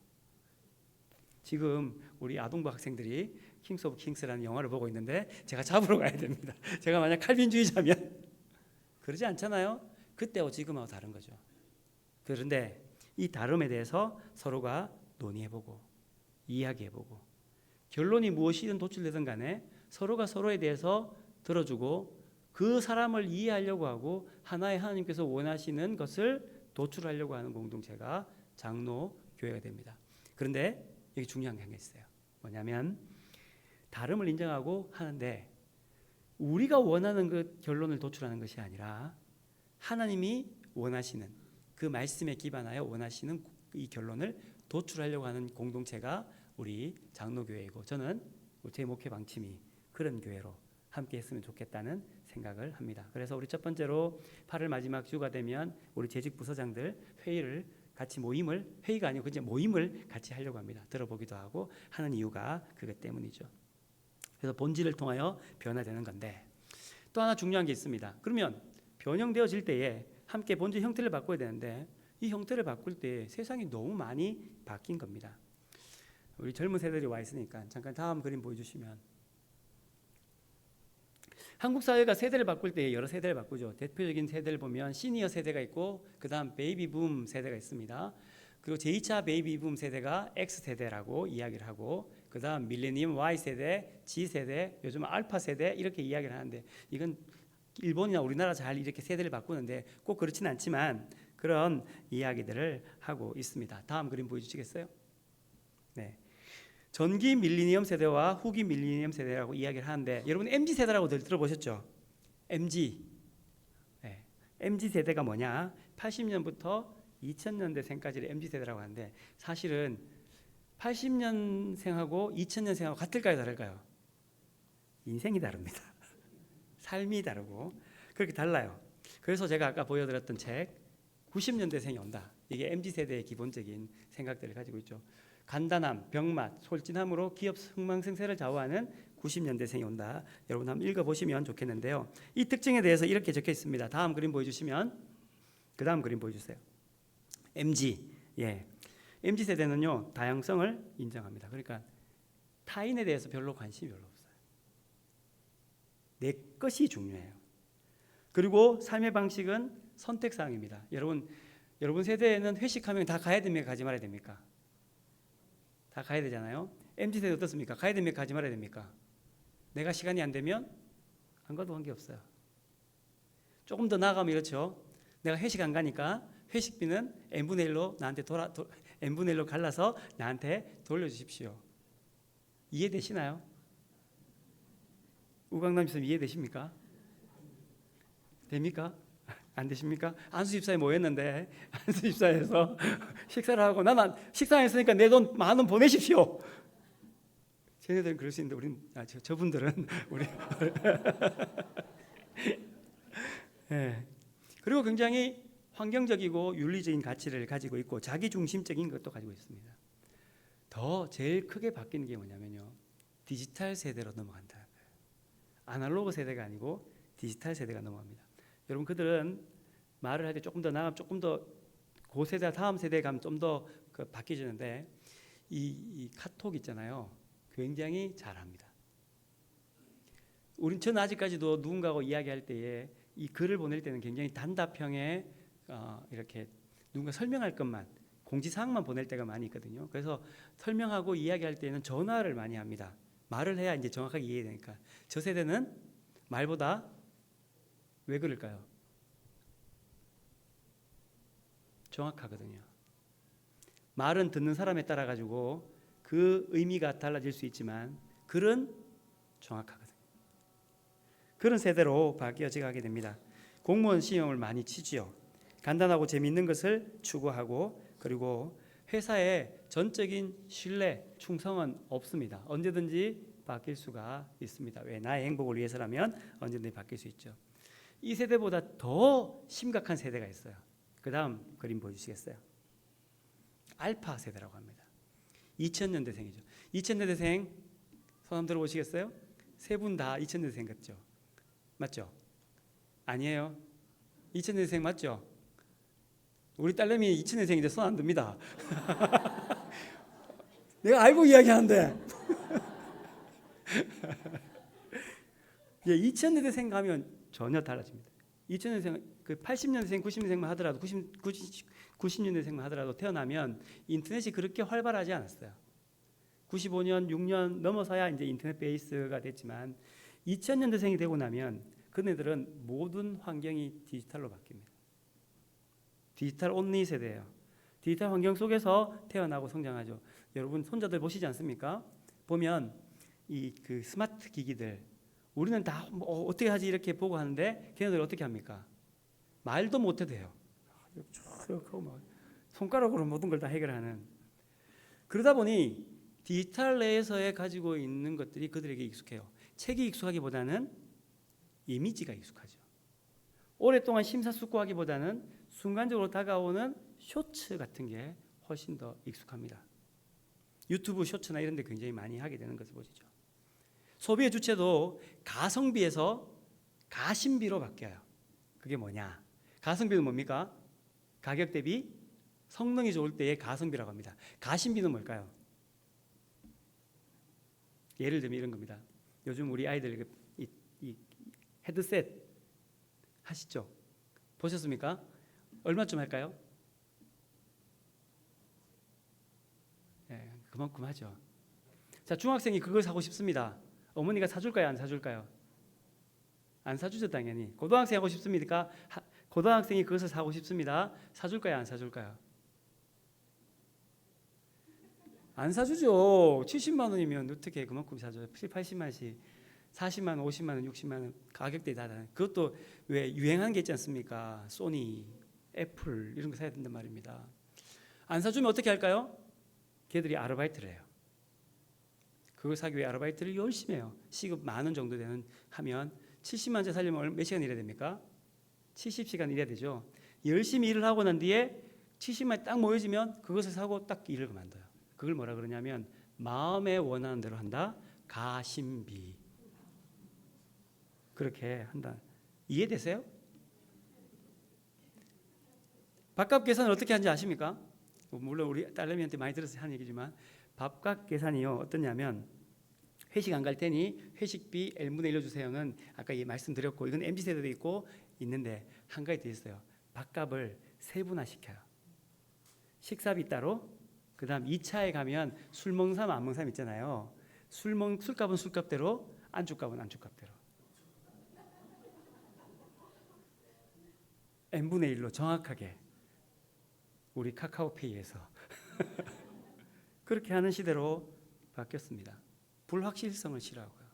지금 우리 아동부 학생들이 킹스 오브 킹스라는 영화를 보고 있는데 제가 잡으러 가야 됩니다. 제가 만약 칼빈주의자면 그러지 않잖아요. 그때하고 지금하고 다른 거죠. 그런데 이 다름에 대해서 서로가 논의해보고 이야기해보고 결론이 무엇이든 도출되든 간에 서로가 서로에 대해서 들어주고 그 사람을 이해하려고 하고 하나의 하나님께서 원하시는 것을 도출하려고 하는 공동체가 장로교회가 됩니다. 그런데 여기 중요한 게 있어요. 뭐냐면 다름을 인정하고 하는데 우리가 원하는 그 결론을 도출하는 것이 아니라 하나님이 원하시는 그 말씀에 기반하여 원하시는 이 결론을 도출하려고 하는 공동체가 우리 장로교회이고 저는 제 목회 방침이 그런 교회로 함께 했으면 좋겠다는 생각을 합니다. 그래서 우리 첫 번째로 8월 마지막 주가 되면 우리 재직 부서장들 회의를 같이 회의가 아니고 그냥 모임을 같이 하려고 합니다. 들어보기도 하고 하는 이유가 그것 때문이죠. 그래서 본질을 통하여 변화되는 건데 또 하나 중요한 게 있습니다. 그러면 변형되어질 때에 함께 본질 형태를 바꿔야 되는데 이 형태를 바꿀 때 세상이 너무 많이 바뀐 겁니다. 우리 젊은 세대들이 와 있으니까 잠깐 다음 그림 보여주시면 한국 사회가 세대를 바꿀 때 여러 세대를 바꾸죠. 대표적인 세대를 보면 시니어 세대가 있고 그 다음 베이비붐 세대가 있습니다. 그리고 제2차 베이비붐 세대가 X세대라고 이야기를 하고 그 다음 밀레니엄 Y세대, G세대, 요즘 알파 세대 이렇게 이야기를 하는데 이건 일본이나 우리나라 잘 이렇게 세대를 바꾸는데 꼭 그렇지는 않지만 그런 이야기들을 하고 있습니다. 다음 그림 보여주시겠어요? 네. 전기 밀레니엄 세대와 후기 밀레니엄 세대라고 이야기를 하는데 여러분 MZ 세대라고 들어보셨죠? MZ. 네. MZ 세대가 뭐냐? 80년부터 2000년대생까지를 MZ 세대라고 하는데 사실은 80년생하고 2000년생하고 같을까요, 다를까요? 인생이 다릅니다. 삶이 다르고 그렇게 달라요. 그래서 제가 아까 보여드렸던 책 90년대생이 온다. 이게 MZ 세대의 기본적인 생각들을 가지고 있죠. 간단함, 병맛, 솔직함으로 기업 흥망생쇠를 좌우하는 90년대생이 온다. 여러분 한번 읽어보시면 좋겠는데요. 이 특징에 대해서 이렇게 적혀 있습니다. 다음 그림 보여주시면 그 다음 그림 보여주세요. MG. MG 세대는요 다양성을 인정합니다. 그러니까 타인에 대해서 별로 관심이 별로 없어요. 내 것이 중요해요. 그리고 삶의 방식은 선택사항입니다. 여러분 세대에는 회식하면 다 가야 됩니까? 가지 말아야 됩니까? 다 가야 되잖아요. MZ 세대 어떻습니까? 가야 됩니까? 가지 말아야 됩니까? 내가 시간이 안 되면 안 가도 관계없어요. 조금 더 나아가면 이렇죠. 내가 회식 안 가니까 회식비는 n분의 1로 나한테 n분의 1로 갈라서 나한테 돌려주십시오. 이해되시나요? 우강남 씨님 이해되십니까? 됩니까? 안 되십니까? 안수 집사에 모였는데 안수 집사에서 식사를 하고 나는 식사 안 했으니까 내 돈 10,000원 보내십시오. 쟤네들은 그럴 수 있는데 저분들은 우리 네. 그리고 굉장히 환경적이고 윤리적인 가치를 가지고 있고 자기중심적인 것도 가지고 있습니다. 더 제일 크게 바뀌는 게 뭐냐면요. 디지털 세대로 넘어간다. 아날로그 세대가 아니고 디지털 세대가 넘어갑니다. 여러분 그들은 말을 할 때 조금 더 나가 조금 더 고세대 다음 세대에 가면 좀 더 바뀌어지는데 이 카톡 있잖아요. 굉장히 잘합니다. 저는 아직까지도 누군가하고 이야기할 때에 이 글을 보낼 때는 굉장히 단답형의 이렇게 누군가 설명할 것만 공지사항만 보낼 때가 많이 있거든요. 그래서 설명하고 이야기할 때는 전화를 많이 합니다. 말을 해야 이제 정확하게 이해되니까. 저 세대는 말보다 왜 그럴까요? 정확하거든요. 말은 듣는 사람에 따라 가지고 그 의미가 달라질 수 있지만 글은 정확하거든요. 그런 세대로 바뀌어져 가게 됩니다. 공무원 시험을 많이 치지요. 간단하고 재미있는 것을 추구하고 그리고 회사에 전적인 신뢰, 충성은 없습니다. 언제든지 바뀔 수가 있습니다. 왜? 나의 행복을 위해서라면 언제든지 바뀔 수 있죠. 이 세대보다 더 심각한 세대가 있어요. 그 다음 그림 보여주시겠어요? 알파 세대라고 합니다. 2000년대생이죠. 2000년대생 손 한번 들어보시겠어요? 세 분 다 2000년대생 같죠? 맞죠? 아니에요. 2000년대생 맞죠? 우리 딸내미 2000년생인데 손 안 듭니다. 내가 알고 이야기하는데 2000년대생 가면 전혀 달라집니다. 2000년생 그 80년대생, 90년대생만 하더라도 90년대생만 하더라도 태어나면 인터넷이 그렇게 활발하지 않았어요. 95년, 6년 넘어서야 이제 인터넷 베이스가 됐지만 2000년대생이 되고 나면 그네들은 모든 환경이 디지털로 바뀝니다. 디지털 온리 세대예요. 디지털 환경 속에서 태어나고 성장하죠. 여러분 손자들 보시지 않습니까? 보면 이 그 스마트 기기들 우리는 다 뭐 어떻게 하지 이렇게 보고 하는데 걔네들 어떻게 합니까? 말도 못해도 돼요. 손가락으로 모든 걸 다 해결하는. 그러다 보니 디지털 내에서의 가지고 있는 것들이 그들에게 익숙해요. 책이 익숙하기보다는 이미지가 익숙하죠. 오랫동안 심사숙고하기보다는 순간적으로 다가오는 쇼츠 같은 게 훨씬 더 익숙합니다. 유튜브 쇼츠나 이런 데 굉장히 많이 하게 되는 것을 보시죠. 소비의 주체도 가성비에서 가심비로 바뀌어요. 그게 뭐냐? 가성비는 뭡니까? 가격 대비 성능이 좋을 때의 가성비라고 합니다. 가심비는 뭘까요? 예를 들면 이런 겁니다. 요즘 우리 아이들 이 헤드셋 하시죠? 보셨습니까? 얼마쯤 할까요? 네, 그만큼 하죠. 자, 중학생이 그걸 사고 싶습니다. 어머니가 사줄까요? 안 사줄까요? 안 사주죠, 당연히. 고등학생 하고 싶습니까? 고등학생이 그것을 사고 싶습니다. 사줄까요? 안 사줄까요? 안 사주죠. 70만 원이면 어떻게 그만큼 사줘요? 80만 원씩 40만 원, 50만 원, 60만 원 가격대에 다른. 그것도 왜 유행한 게 있지 않습니까? 소니, 애플 이런 거 사야 된단 말입니다. 안 사주면 어떻게 할까요? 걔들이 아르바이트를 해요. 그걸 사기 위해 아르바이트를 열심히 해요. 시급 10,000원 정도 되는 하면 70만 원째 살려면 몇 시간 일해야 됩니까? 70시간 일해야 되죠. 열심히 일을 하고 난 뒤에 70만 원이 딱 모여지면 그것을 사고 딱 일을 그만둬요. 그걸 뭐라 그러냐면 마음에 원하는 대로 한다. 가심비. 그렇게 한다. 이해되세요? 밥값 계산을 어떻게 하는지 아십니까? 물론 우리 딸내미한테 많이 들어서 하는 얘기지만 밥값 계산이요 어떠냐면 회식 안 갈 테니 회식비 N분의 1로 주세요는 아까 말씀드렸고 이건 MZ세대도 있고 있는데 한 가지 더 있어요. 밥값을 세분화시켜요. 식사비 따로 그 다음 2차에 가면 술 먹는 사람 안 먹는 사람 있잖아요. 술값은 술값대로 안주값은 안주값대로 N분의 1로 정확하게 우리 카카오페이에서 그렇게 하는 시대로 바뀌었습니다. 불확실성을 싫어하고요.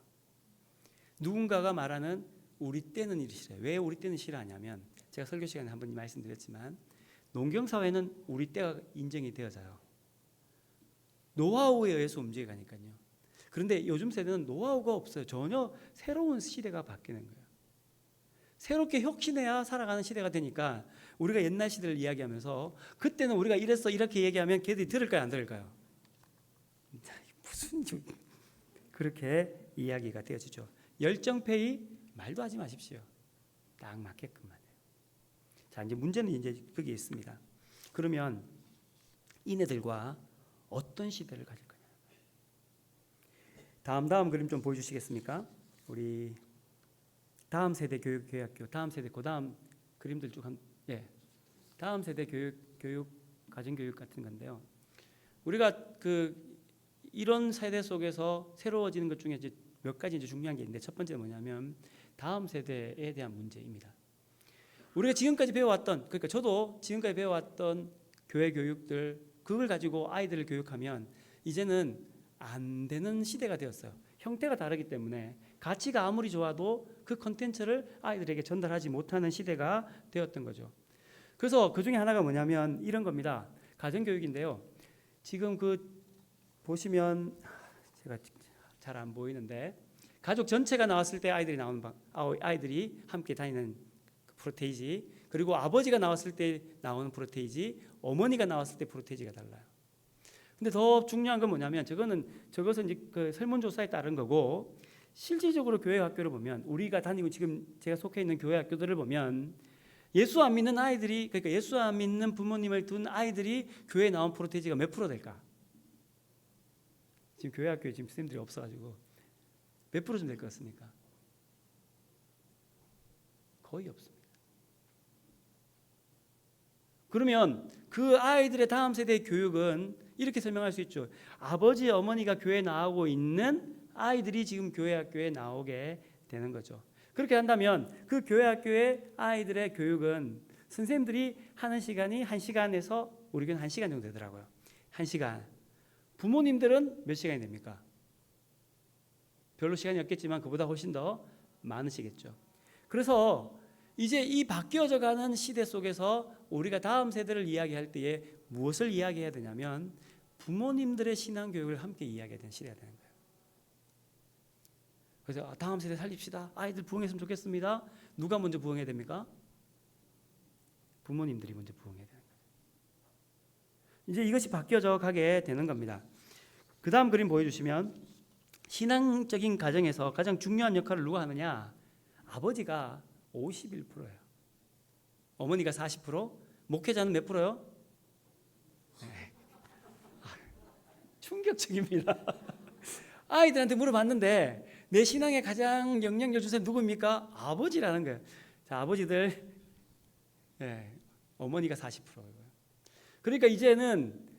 누군가가 말하는 우리 때는 일이 싫어요. 왜 우리 때는 싫어하냐면 제가 설교 시간에 한번 말씀드렸지만 농경사회는 우리 때가 인정이 되어져요. 노하우에 의해서 움직여가니까요. 그런데 요즘 세대는 노하우가 없어요. 전혀 새로운 시대가 바뀌는 거예요. 새롭게 혁신해야 살아가는 시대가 되니까 우리가 옛날 시대를 이야기하면서 그때는 우리가 이랬어 이렇게 얘기하면 걔들이 들을까요 안 들을까요? 무슨 그렇게 이야기가 되어지죠. 열정페이 말도 하지 마십시오. 딱 맞게끔만 해요. 자, 이제 문제는 이제 거기에 있습니다. 그러면 이네들과 어떤 시대를 가질 거냐? 다음 그림 좀 보여주시겠습니까? 우리 다음 세대 교육학교, 다음 세대 그다음 그림들 쭉 다음 세대 교육 가정교육 같은 건데요. 우리가 이런 세대 속에서 새로워지는 것 중에 이제 몇 가지 이제 중요한 게 있는데 첫 번째는 뭐냐면 다음 세대에 대한 문제입니다. 우리가 지금까지 배워왔던 그러니까 저도 지금까지 배워왔던 교회 교육들 그걸 가지고 아이들을 교육하면 이제는 안 되는 시대가 되었어요. 형태가 다르기 때문에 가치가 아무리 좋아도 그 컨텐츠를 아이들에게 전달하지 못하는 시대가 되었던 거죠. 그래서 그 중에 하나가 뭐냐면 이런 겁니다. 가정교육인데요. 지금 보시면 제가 잘 안 보이는데 가족 전체가 나왔을 때 아이들이 함께 다니는 프로테이지 그리고 아버지가 나왔을 때 나오는 프로테이지 어머니가 나왔을 때 프로테이지가 달라요. 근데 더 중요한 건 뭐냐면 저것은 이제 그 설문조사에 따른 거고 실질적으로 교회 학교를 보면 우리가 다니고 지금 제가 속해 있는 교회 학교들을 보면 예수 안 믿는 아이들이 그러니까 예수 안 믿는 부모님을 둔 아이들이 교회에 나온 프로테이지가 몇 프로 될까? 지금 교회 학교에 지금 선생님들이 없어가지고 몇 프로 좀 될 것 같습니까? 거의 없습니다. 그러면 그 아이들의 다음 세대의 교육은 이렇게 설명할 수 있죠. 아버지 어머니가 교회에 나오고 있는 아이들이 지금 교회 학교에 나오게 되는 거죠. 그렇게 한다면 그 교회 학교의 아이들의 교육은 선생님들이 하는 시간이 1시간에서 우리 교회는 1시간 정도 되더라고요. 1시간. 부모님들은 몇 시간이 됩니까? 별로 시간이 없겠지만 그보다 훨씬 더 많으시겠죠. 그래서 이제 이 바뀌어져 가는 시대 속에서 우리가 다음 세대를 이야기할 때에 무엇을 이야기해야 되냐면 부모님들의 신앙 교육을 함께 이야기해야 되는 시대가 되는 거예요. 그래서 다음 세대 살립시다. 아이들 부흥했으면 좋겠습니다. 누가 먼저 부흥해야 됩니까? 부모님들이 먼저 부흥해야 되는 거예요. 이제 이것이 바뀌어져 가게 되는 겁니다. 그 다음 그림 보여주시면 신앙적인 가정에서 가장 중요한 역할을 누가 하느냐? 아버지가 51%예요. 어머니가 40%, 목회자는 몇 프로요? 네. 충격적입니다. 아이들한테 물어봤는데 내 신앙에 가장 영향력 주세 누굽니까? 아버지라는 거예요. 자, 아버지들, 네, 어머니가 40%예요. 그러니까 이제는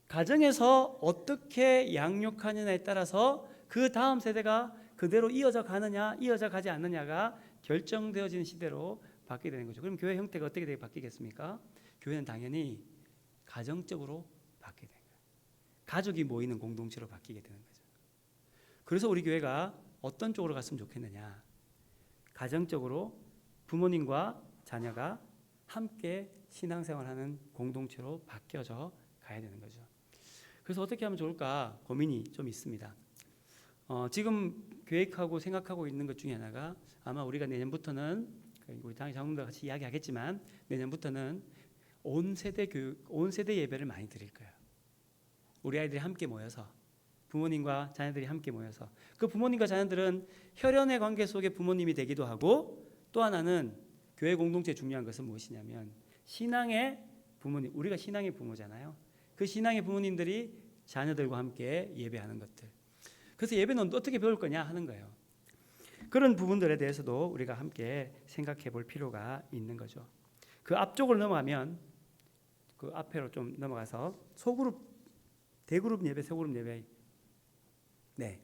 가정에서 어떻게 양육하느냐에 따라서 그 다음 세대가 그대로 이어져 가느냐, 이어져 가지 않느냐가 결정되어지는 시대로 바뀌게 되는 거죠. 그럼 교회 형태가 어떻게 바뀌겠습니까? 교회는 당연히 가정적으로 바뀌게 되는 거예요. 가족이 모이는 공동체로 바뀌게 되는 거죠. 그래서 우리 교회가 어떤 쪽으로 갔으면 좋겠느냐? 가정적으로 부모님과 자녀가 함께 신앙생활하는 공동체로 바뀌어져 가야 되는 거죠. 그래서 어떻게 하면 좋을까 고민이 좀 있습니다. 지금 계획하고 생각하고 있는 것 중에 하나가 아마 우리가 내년부터는 우리 당의 장로님과 같이 이야기하겠지만 내년부터는 온 세대 교육, 온 세대 예배를 많이 드릴 거예요. 우리 아이들이 함께 모여서 부모님과 자녀들이 함께 모여서 그 부모님과 자녀들은 혈연의 관계 속에 부모님이 되기도 하고 또 하나는 교회 공동체의 중요한 것은 무엇이냐면 신앙의 부모님, 우리가 신앙의 부모잖아요. 그 신앙의 부모님들이 자녀들과 함께 예배하는 것들. 그래서 예배는 어떻게 배울 거냐 하는 거예요. 그런 부분들에 대해서도 우리가 함께 생각해 볼 필요가 있는 거죠. 그 앞쪽으로 넘어가면 그 앞으로 좀 넘어가서 소그룹, 대그룹 예배, 소그룹 예배. 네.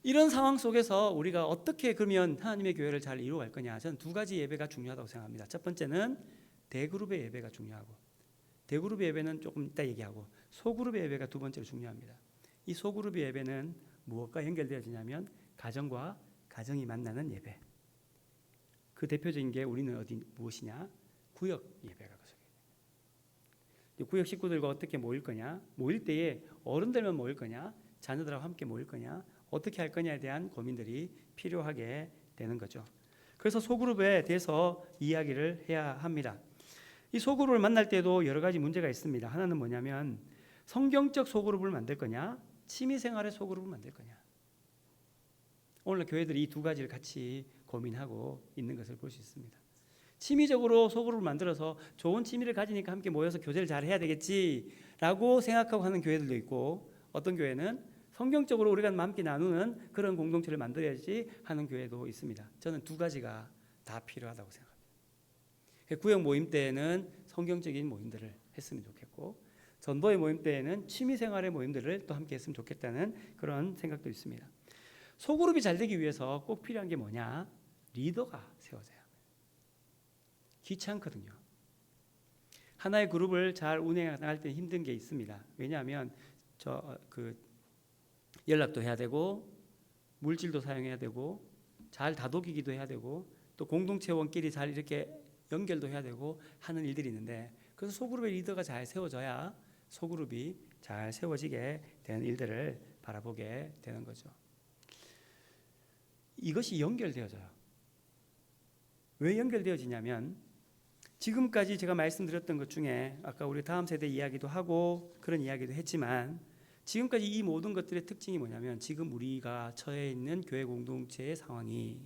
이런 상황 속에서 우리가 어떻게 그러면 하나님의 교회를 잘 이루어갈 거냐. 저는 두 가지 예배가 중요하다고 생각합니다. 첫 번째는 대그룹의 예배가 중요하고 대그룹의 예배는 조금 이따 얘기하고 소그룹의 예배가 두 번째로 중요합니다. 이 소그룹의 예배는 무엇과 연결되어지냐면 가정과 가정이 만나는 예배. 그 대표적인 게 우리는 어디 무엇이냐? 구역 예배가 그 속에. 구역 식구들과 어떻게 모일 거냐? 모일 때에 어른들만 모일 거냐? 자녀들하고 함께 모일 거냐? 어떻게 할 거냐에 대한 고민들이 필요하게 되는 거죠. 그래서 소그룹에 대해서 이야기를 해야 합니다. 이 소그룹을 만날 때도 여러 가지 문제가 있습니다. 하나는 뭐냐면 성경적 소그룹을 만들 거냐? 취미생활의 소그룹을 만들 거냐? 오늘 교회들이 이 두 가지를 같이 고민하고 있는 것을 볼 수 있습니다. 취미적으로 소그룹을 만들어서 좋은 취미를 가지니까 함께 모여서 교제를 잘 해야 되겠지라고 생각하고 하는 교회들도 있고 어떤 교회는 성경적으로 우리가 함께 나누는 그런 공동체를 만들어야지 하는 교회도 있습니다. 저는 두 가지가 다 필요하다고 생각합니다. 구역 모임 때에는 성경적인 모임들을 했으면 좋겠고 전도의 모임 때에는 취미생활의 모임들을 또 함께 했으면 좋겠다는 그런 생각도 있습니다. 소그룹이 잘 되기 위해서 꼭 필요한 게 뭐냐? 리더가 세워져야 합니다. 귀찮거든요. 하나의 그룹을 잘 운영할 때 힘든 게 있습니다. 왜냐하면 연락도 해야 되고 물질도 사용해야 되고 잘 다독이기도 해야 되고 또 공동체원끼리 잘 이렇게 연결도 해야 되고 하는 일들이 있는데 그래서 소그룹의 리더가 잘 세워져야 소그룹이 잘 세워지게 되는 일들을 바라보게 되는 거죠. 이것이 연결되어져요. 왜 연결되어지냐면 지금까지 제가 말씀드렸던 것 중에 아까 우리 다음 세대 이야기도 하고 그런 이야기도 했지만 지금까지 이 모든 것들의 특징이 뭐냐면 지금 우리가 처해 있는 교회 공동체의 상황이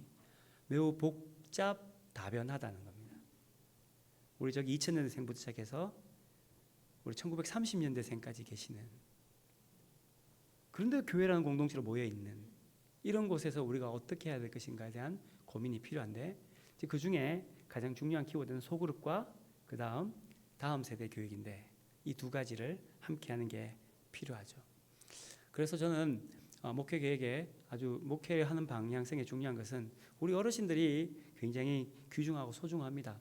매우 복잡다변하다는 겁니다. 우리 저기 2000년대생부터 시작해서 우리 1930년대생까지 계시는 그런데 교회라는 공동체로 모여 있는 이런 곳에서 우리가 어떻게 해야 될 것인가에 대한 고민이 필요한데 그 중에 가장 중요한 키워드는 소그룹과 그 다음 다음 세대 교육인데 이 두 가지를 함께 하는 게 필요하죠. 그래서 저는 목회 계획에 아주 목회하는 방향성에 중요한 것은 우리 어르신들이 굉장히 귀중하고 소중합니다.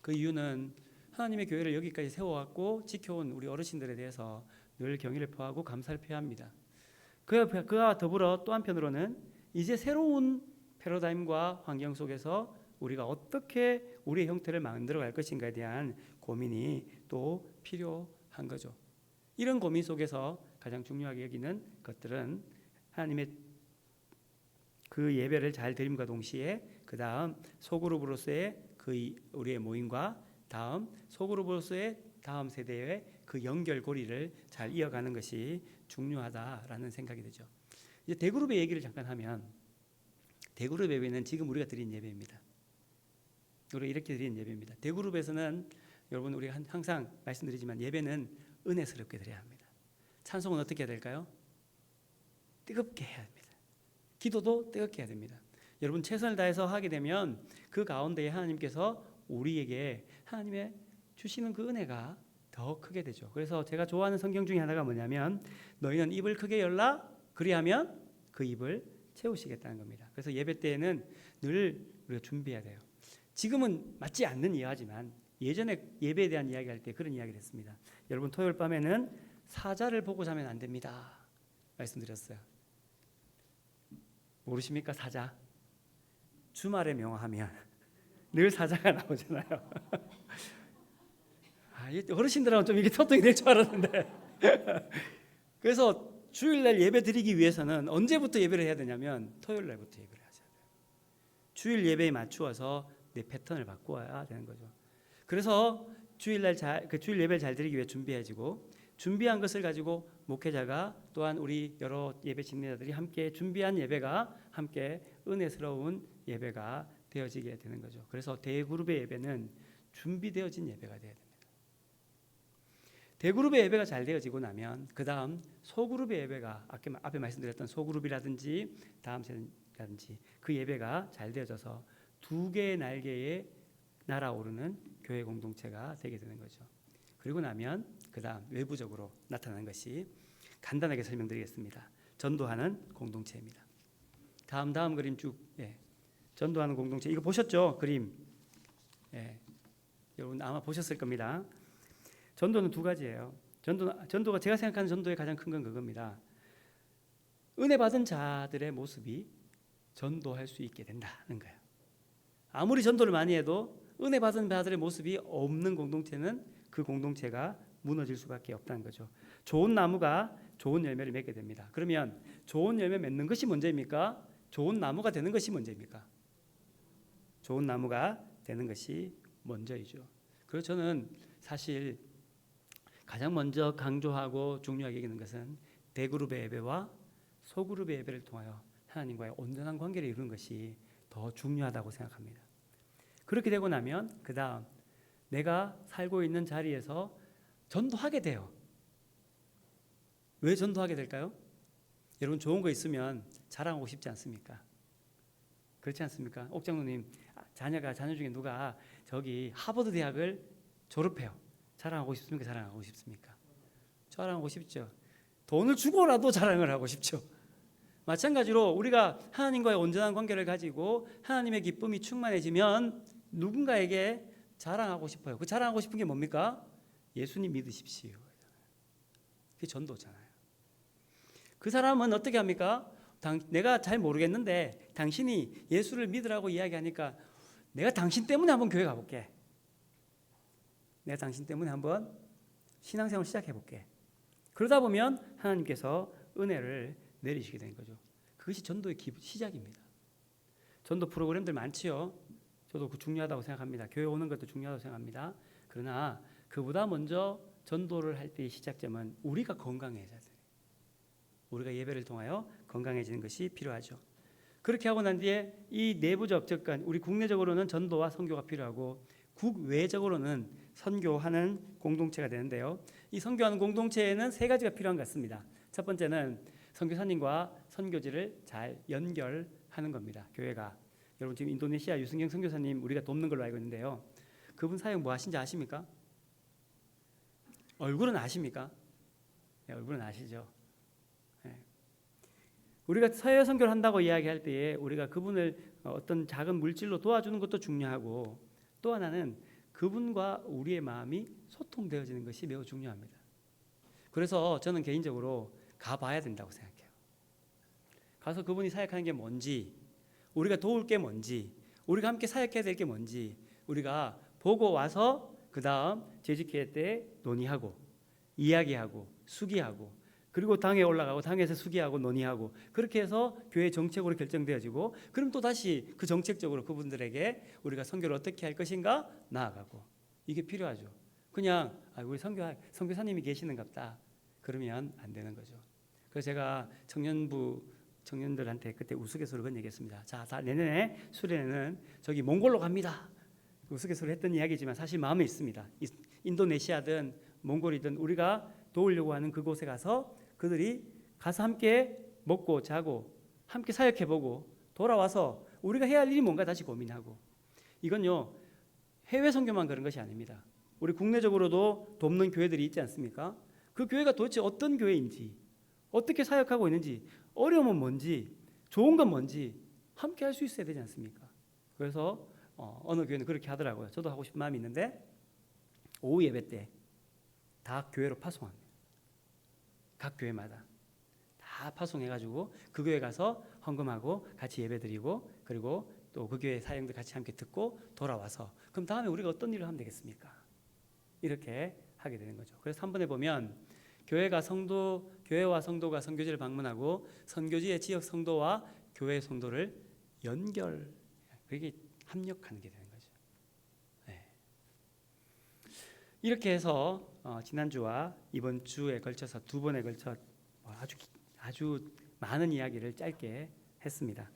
그 이유는 하나님의 교회를 여기까지 세워왔고 지켜온 우리 어르신들에 대해서 늘 경의를 표하고 감사를 표합니다. 그와 더불어 또 한편으로는 이제 새로운 패러다임과 환경 속에서 우리가 어떻게 우리의 형태를 만들어갈 것인가에 대한 고민이 또 필요한 거죠. 이런 고민 속에서 가장 중요하게 여기는 것들은 하나님의 그 예배를 잘 드림과 동시에 그 다음 소그룹으로서의 우리의 모임과 다음 소그룹으로서의 다음 세대의 그 연결고리를 잘 이어가는 것이 중요하다라는 생각이 되죠. 이제 대그룹의 얘기를 잠깐 하면 대그룹 예배는 지금 우리가 드린 예배입니다. 우리가 이렇게 드린 예배입니다. 대그룹에서는 여러분 우리가 항상 말씀드리지만 예배는 은혜스럽게 드려야 합니다. 찬송은 어떻게 해야 될까요? 뜨겁게 해야 합니다. 기도도 뜨겁게 해야 됩니다. 여러분 최선을 다해서 하게 되면 그 가운데에 하나님께서 우리에게 하나님의 주시는 그 은혜가 더 크게 되죠. 그래서 제가 좋아하는 성경 중에 하나가 뭐냐면 너희는 입을 크게 열라 그리하면 그 입을 채우시겠다는 겁니다. 그래서 예배 때에는 늘 우리가 준비해야 돼요. 지금은 맞지 않는 이야기지만 예전에 예배에 대한 이야기할 때 그런 이야기를 했습니다. 여러분 토요일 밤에는 사자를 보고 자면 안 됩니다. 말씀드렸어요. 모르십니까? 사자. 주말에 명화하면 늘 사자가 나오잖아요. 어르신들하고 좀 이게 소통이 될 줄 알았는데 그래서 주일날 예배 드리기 위해서는 언제부터 예배를 해야 되냐면 토요일날부터 예배를 하셔야 돼요. 주일 예배에 맞추어서 내 패턴을 바꿔야 되는 거죠. 그래서 주일 예배를 잘 드리기 위해 준비해지고 준비한 것을 가지고 목회자가 또한 우리 여러 예배 진행자들이 함께 준비한 예배가 함께 은혜스러운 예배가 되어지게 되는 거죠. 그래서 대그룹의 예배는 준비되어진 예배가 되어야 됩니다. 대그룹의 예배가 잘 되어지고 나면 그 다음 소그룹의 예배가 앞에 말씀드렸던 소그룹이라든지 다음 세대라든지 그 예배가 잘 되어져서 두 개의 날개에 날아오르는 교회 공동체가 되게 되는 거죠. 그리고 나면 그 다음 외부적으로 나타나는 것이 간단하게 설명드리겠습니다. 전도하는 공동체입니다. 다음 그림 쭉 전도하는 공동체 이거 보셨죠? 그림 여러분 아마 보셨을 겁니다. 전도는 두 가지예요. 전도가 제가 생각하는 전도의 가장 큰 건 그겁니다. 은혜 받은 자들의 모습이 전도할 수 있게 된다는 거예요. 아무리 전도를 많이 해도 은혜 받은 자들의 모습이 없는 공동체는 그 공동체가 무너질 수밖에 없다는 거죠. 좋은 나무가 좋은 열매를 맺게 됩니다. 그러면 좋은 열매 맺는 것이 문제입니까? 좋은 나무가 되는 것이 문제입니까? 좋은 나무가 되는 것이 먼저이죠. 그래서 저는 사실 가장 먼저 강조하고 중요하게 여기는 것은 대그룹의 예배와 소그룹의 예배를 통하여 하나님과의 온전한 관계를 이루는 것이 더 중요하다고 생각합니다. 그렇게 되고 나면 그 다음 내가 살고 있는 자리에서 전도하게 돼요. 왜 전도하게 될까요? 여러분 좋은 거 있으면 자랑하고 싶지 않습니까? 그렇지 않습니까? 옥장로님 자녀 중에 누가 저기 하버드 대학을 졸업해요. 자랑하고 싶습니까? 자랑하고 싶습니까? 자랑하고 싶죠. 돈을 주고라도 자랑을 하고 싶죠. 마찬가지로 우리가 하나님과의 온전한 관계를 가지고 하나님의 기쁨이 충만해지면 누군가에게 자랑하고 싶어요. 그 자랑하고 싶은 게 뭡니까? 예수님 믿으십시오. 그게 전도잖아요. 그 사람은 어떻게 합니까? 내가 잘 모르겠는데 당신이 예수를 믿으라고 이야기하니까 내가 당신 때문에 한번 교회 가볼게. 내가 당신 때문에 한번 신앙생활 시작해볼게. 그러다 보면 하나님께서 은혜를 내리시게 된 거죠. 그것이 전도의 시작입니다. 전도 프로그램들 많지요. 저도 그 중요하다고 생각합니다. 교회 오는 것도 중요하다고 생각합니다. 그러나 그보다 먼저 전도를 할 때의 시작점은 우리가 건강해져야 돼요. 우리가 예배를 통하여 건강해지는 것이 필요하죠. 그렇게 하고 난 뒤에 이 내부적 즉 우리 국내적으로는 전도와 선교가 필요하고 국외적으로는 선교하는 공동체가 되는데요. 이 선교하는 공동체에는 세 가지가 필요한 것 같습니다. 첫 번째는 선교사님과 선교지를 잘 연결하는 겁니다. 교회가 여러분 지금 인도네시아 유승경 선교사님 우리가 돕는 걸로 알고 있는데요. 그분 사역 뭐 하신지 아십니까? 얼굴은 아십니까? 네, 얼굴은 아시죠? 네. 우리가 사회 선교를 한다고 이야기할 때에 우리가 그분을 어떤 작은 물질로 도와주는 것도 중요하고, 또 하나는 그분과 우리의 마음이 소통되어지는 것이 매우 중요합니다. 그래서 저는 개인적으로 가봐야 된다고 생각해요. 가서 그분이 사역하는 게 뭔지, 우리가 도울 게 뭔지, 우리가 함께 사역해야 될 게 뭔지 우리가 보고 와서 그 다음 재직회의 때 논의하고 이야기하고 수기하고, 그리고 당에 올라가고 당에서 수기하고 논의하고, 그렇게 해서 교회 정책으로 결정되어지고, 그럼 또 다시 그 정책적으로 그분들에게 우리가 선교를 어떻게 할 것인가 나아가고, 이게 필요하죠. 그냥 우리 선교사님이 계시는갑다 그러면 안 되는 거죠. 그래서 제가 청년들한테 그때 우스갯소리로 그런 얘기했습니다. 자, 다 내년에 수련회는 저기 몽골로 갑니다. 우스갯소리 했던 이야기지만 사실 마음에 있습니다. 인도네시아든 몽골이든 우리가 도우려고 하는 그곳에 가서 그들이 가서 함께 먹고 자고 함께 사역해보고 돌아와서 우리가 해야 할 일이 뭔가 다시 고민하고, 이건요 해외 선교만 그런 것이 아닙니다. 우리 국내적으로도 돕는 교회들이 있지 않습니까? 그 교회가 도대체 어떤 교회인지, 어떻게 사역하고 있는지, 어려움은 뭔지, 좋은 건 뭔지 함께 할 수 있어야 되지 않습니까? 그래서 어느 교회는 그렇게 하더라고요. 저도 하고 싶은 마음이 있는데 오후 예배 때 다 교회로 파송합니다. 각 교회마다 다 파송해가지고 그 교회 가서 헌금하고 같이 예배드리고, 그리고 또 그 교회 사역들 같이 함께 듣고 돌아와서, 그럼 다음에 우리가 어떤 일을 하면 되겠습니까? 이렇게 하게 되는 거죠. 그래서 한 번에 보면 교회와 성도가 선교지를 방문하고 선교지의 지역 성도와 교회 성도를 그게 합력하는 게 되는 거죠. 네. 이렇게 해서 지난주와 이번 주에 걸쳐서 두 번에 걸쳐 아주 많은 이야기를 짧게 했습니다.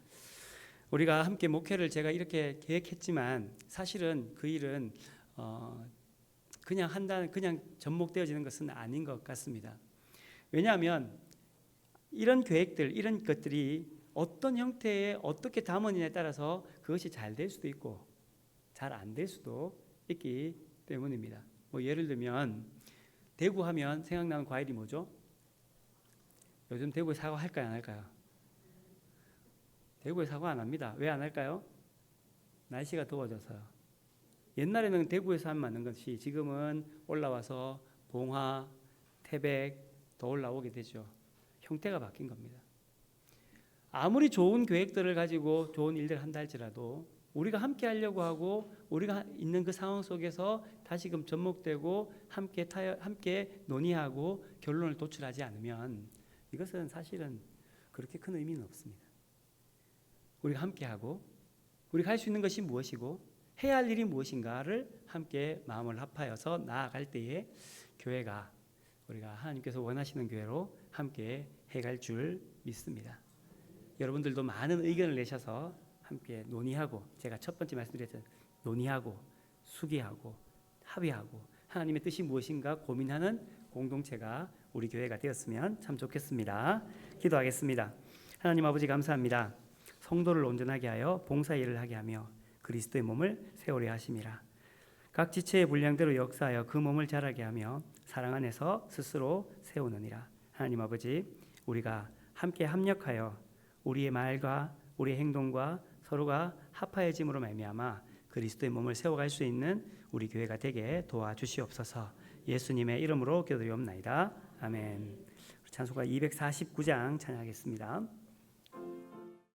우리가 함께 목회를 제가 이렇게 계획했지만 사실은 그 일은 그냥 접목되어지는 것은 아닌 것 같습니다. 왜냐하면 이런 계획들, 이런 것들이 어떤 형태에 어떻게 담으느냐에 따라서 그것이 잘 될 수도 있고 잘 안 될 수도 있기 때문입니다. 뭐 예를 들면 대구 하면 생각나는 과일이 뭐죠? 요즘 대구에 사과 할까요, 안 할까요? 대구에 사과 안 합니다. 왜 안 할까요? 날씨가 더워져서요. 옛날에는 대구에서 하면 것이 지금은 올라와서 봉화, 태백 더 올라오게 되죠. 형태가 바뀐 겁니다. 아무리 좋은 계획들을 가지고 좋은 일들을 한다 할지라도 우리가 함께 하려고 하고 우리가 있는 그 상황 속에서 다시금 접목되고 함께 논의하고 결론을 도출하지 않으면 이것은 사실은 그렇게 큰 의미는 없습니다. 우리가 함께하고 우리가 할 수 있는 것이 무엇이고 해야 할 일이 무엇인가를 함께 마음을 합하여서 나아갈 때에 교회가 우리가 하나님께서 원하시는 교회로 함께 해갈 줄 믿습니다. 여러분들도 많은 의견을 내셔서 함께 논의하고, 제가 첫 번째 말씀드렸던 논의하고 수기하고 합의하고 하나님의 뜻이 무엇인가 고민하는 공동체가 우리 교회가 되었으면 참 좋겠습니다. 기도하겠습니다. 하나님 아버지 감사합니다. 성도를 온전하게 하여 봉사일을 하게 하며 그리스도의 몸을 세우려 하심이라. 각 지체의 분량대로 역사하여 그 몸을 자라게 하며 사랑 안에서 스스로 세우느니라. 하나님 아버지, 우리가 함께 합력하여 우리의 말과 우리의 행동과 서로가 합하여짐으로 말미암아 그리스도의 몸을 세워갈 수 있는 우리 교회가 되게 도와주시옵소서. 예수님의 이름으로 기도드리옵나이다. 아멘. 찬송가 249장 찬양하겠습니다.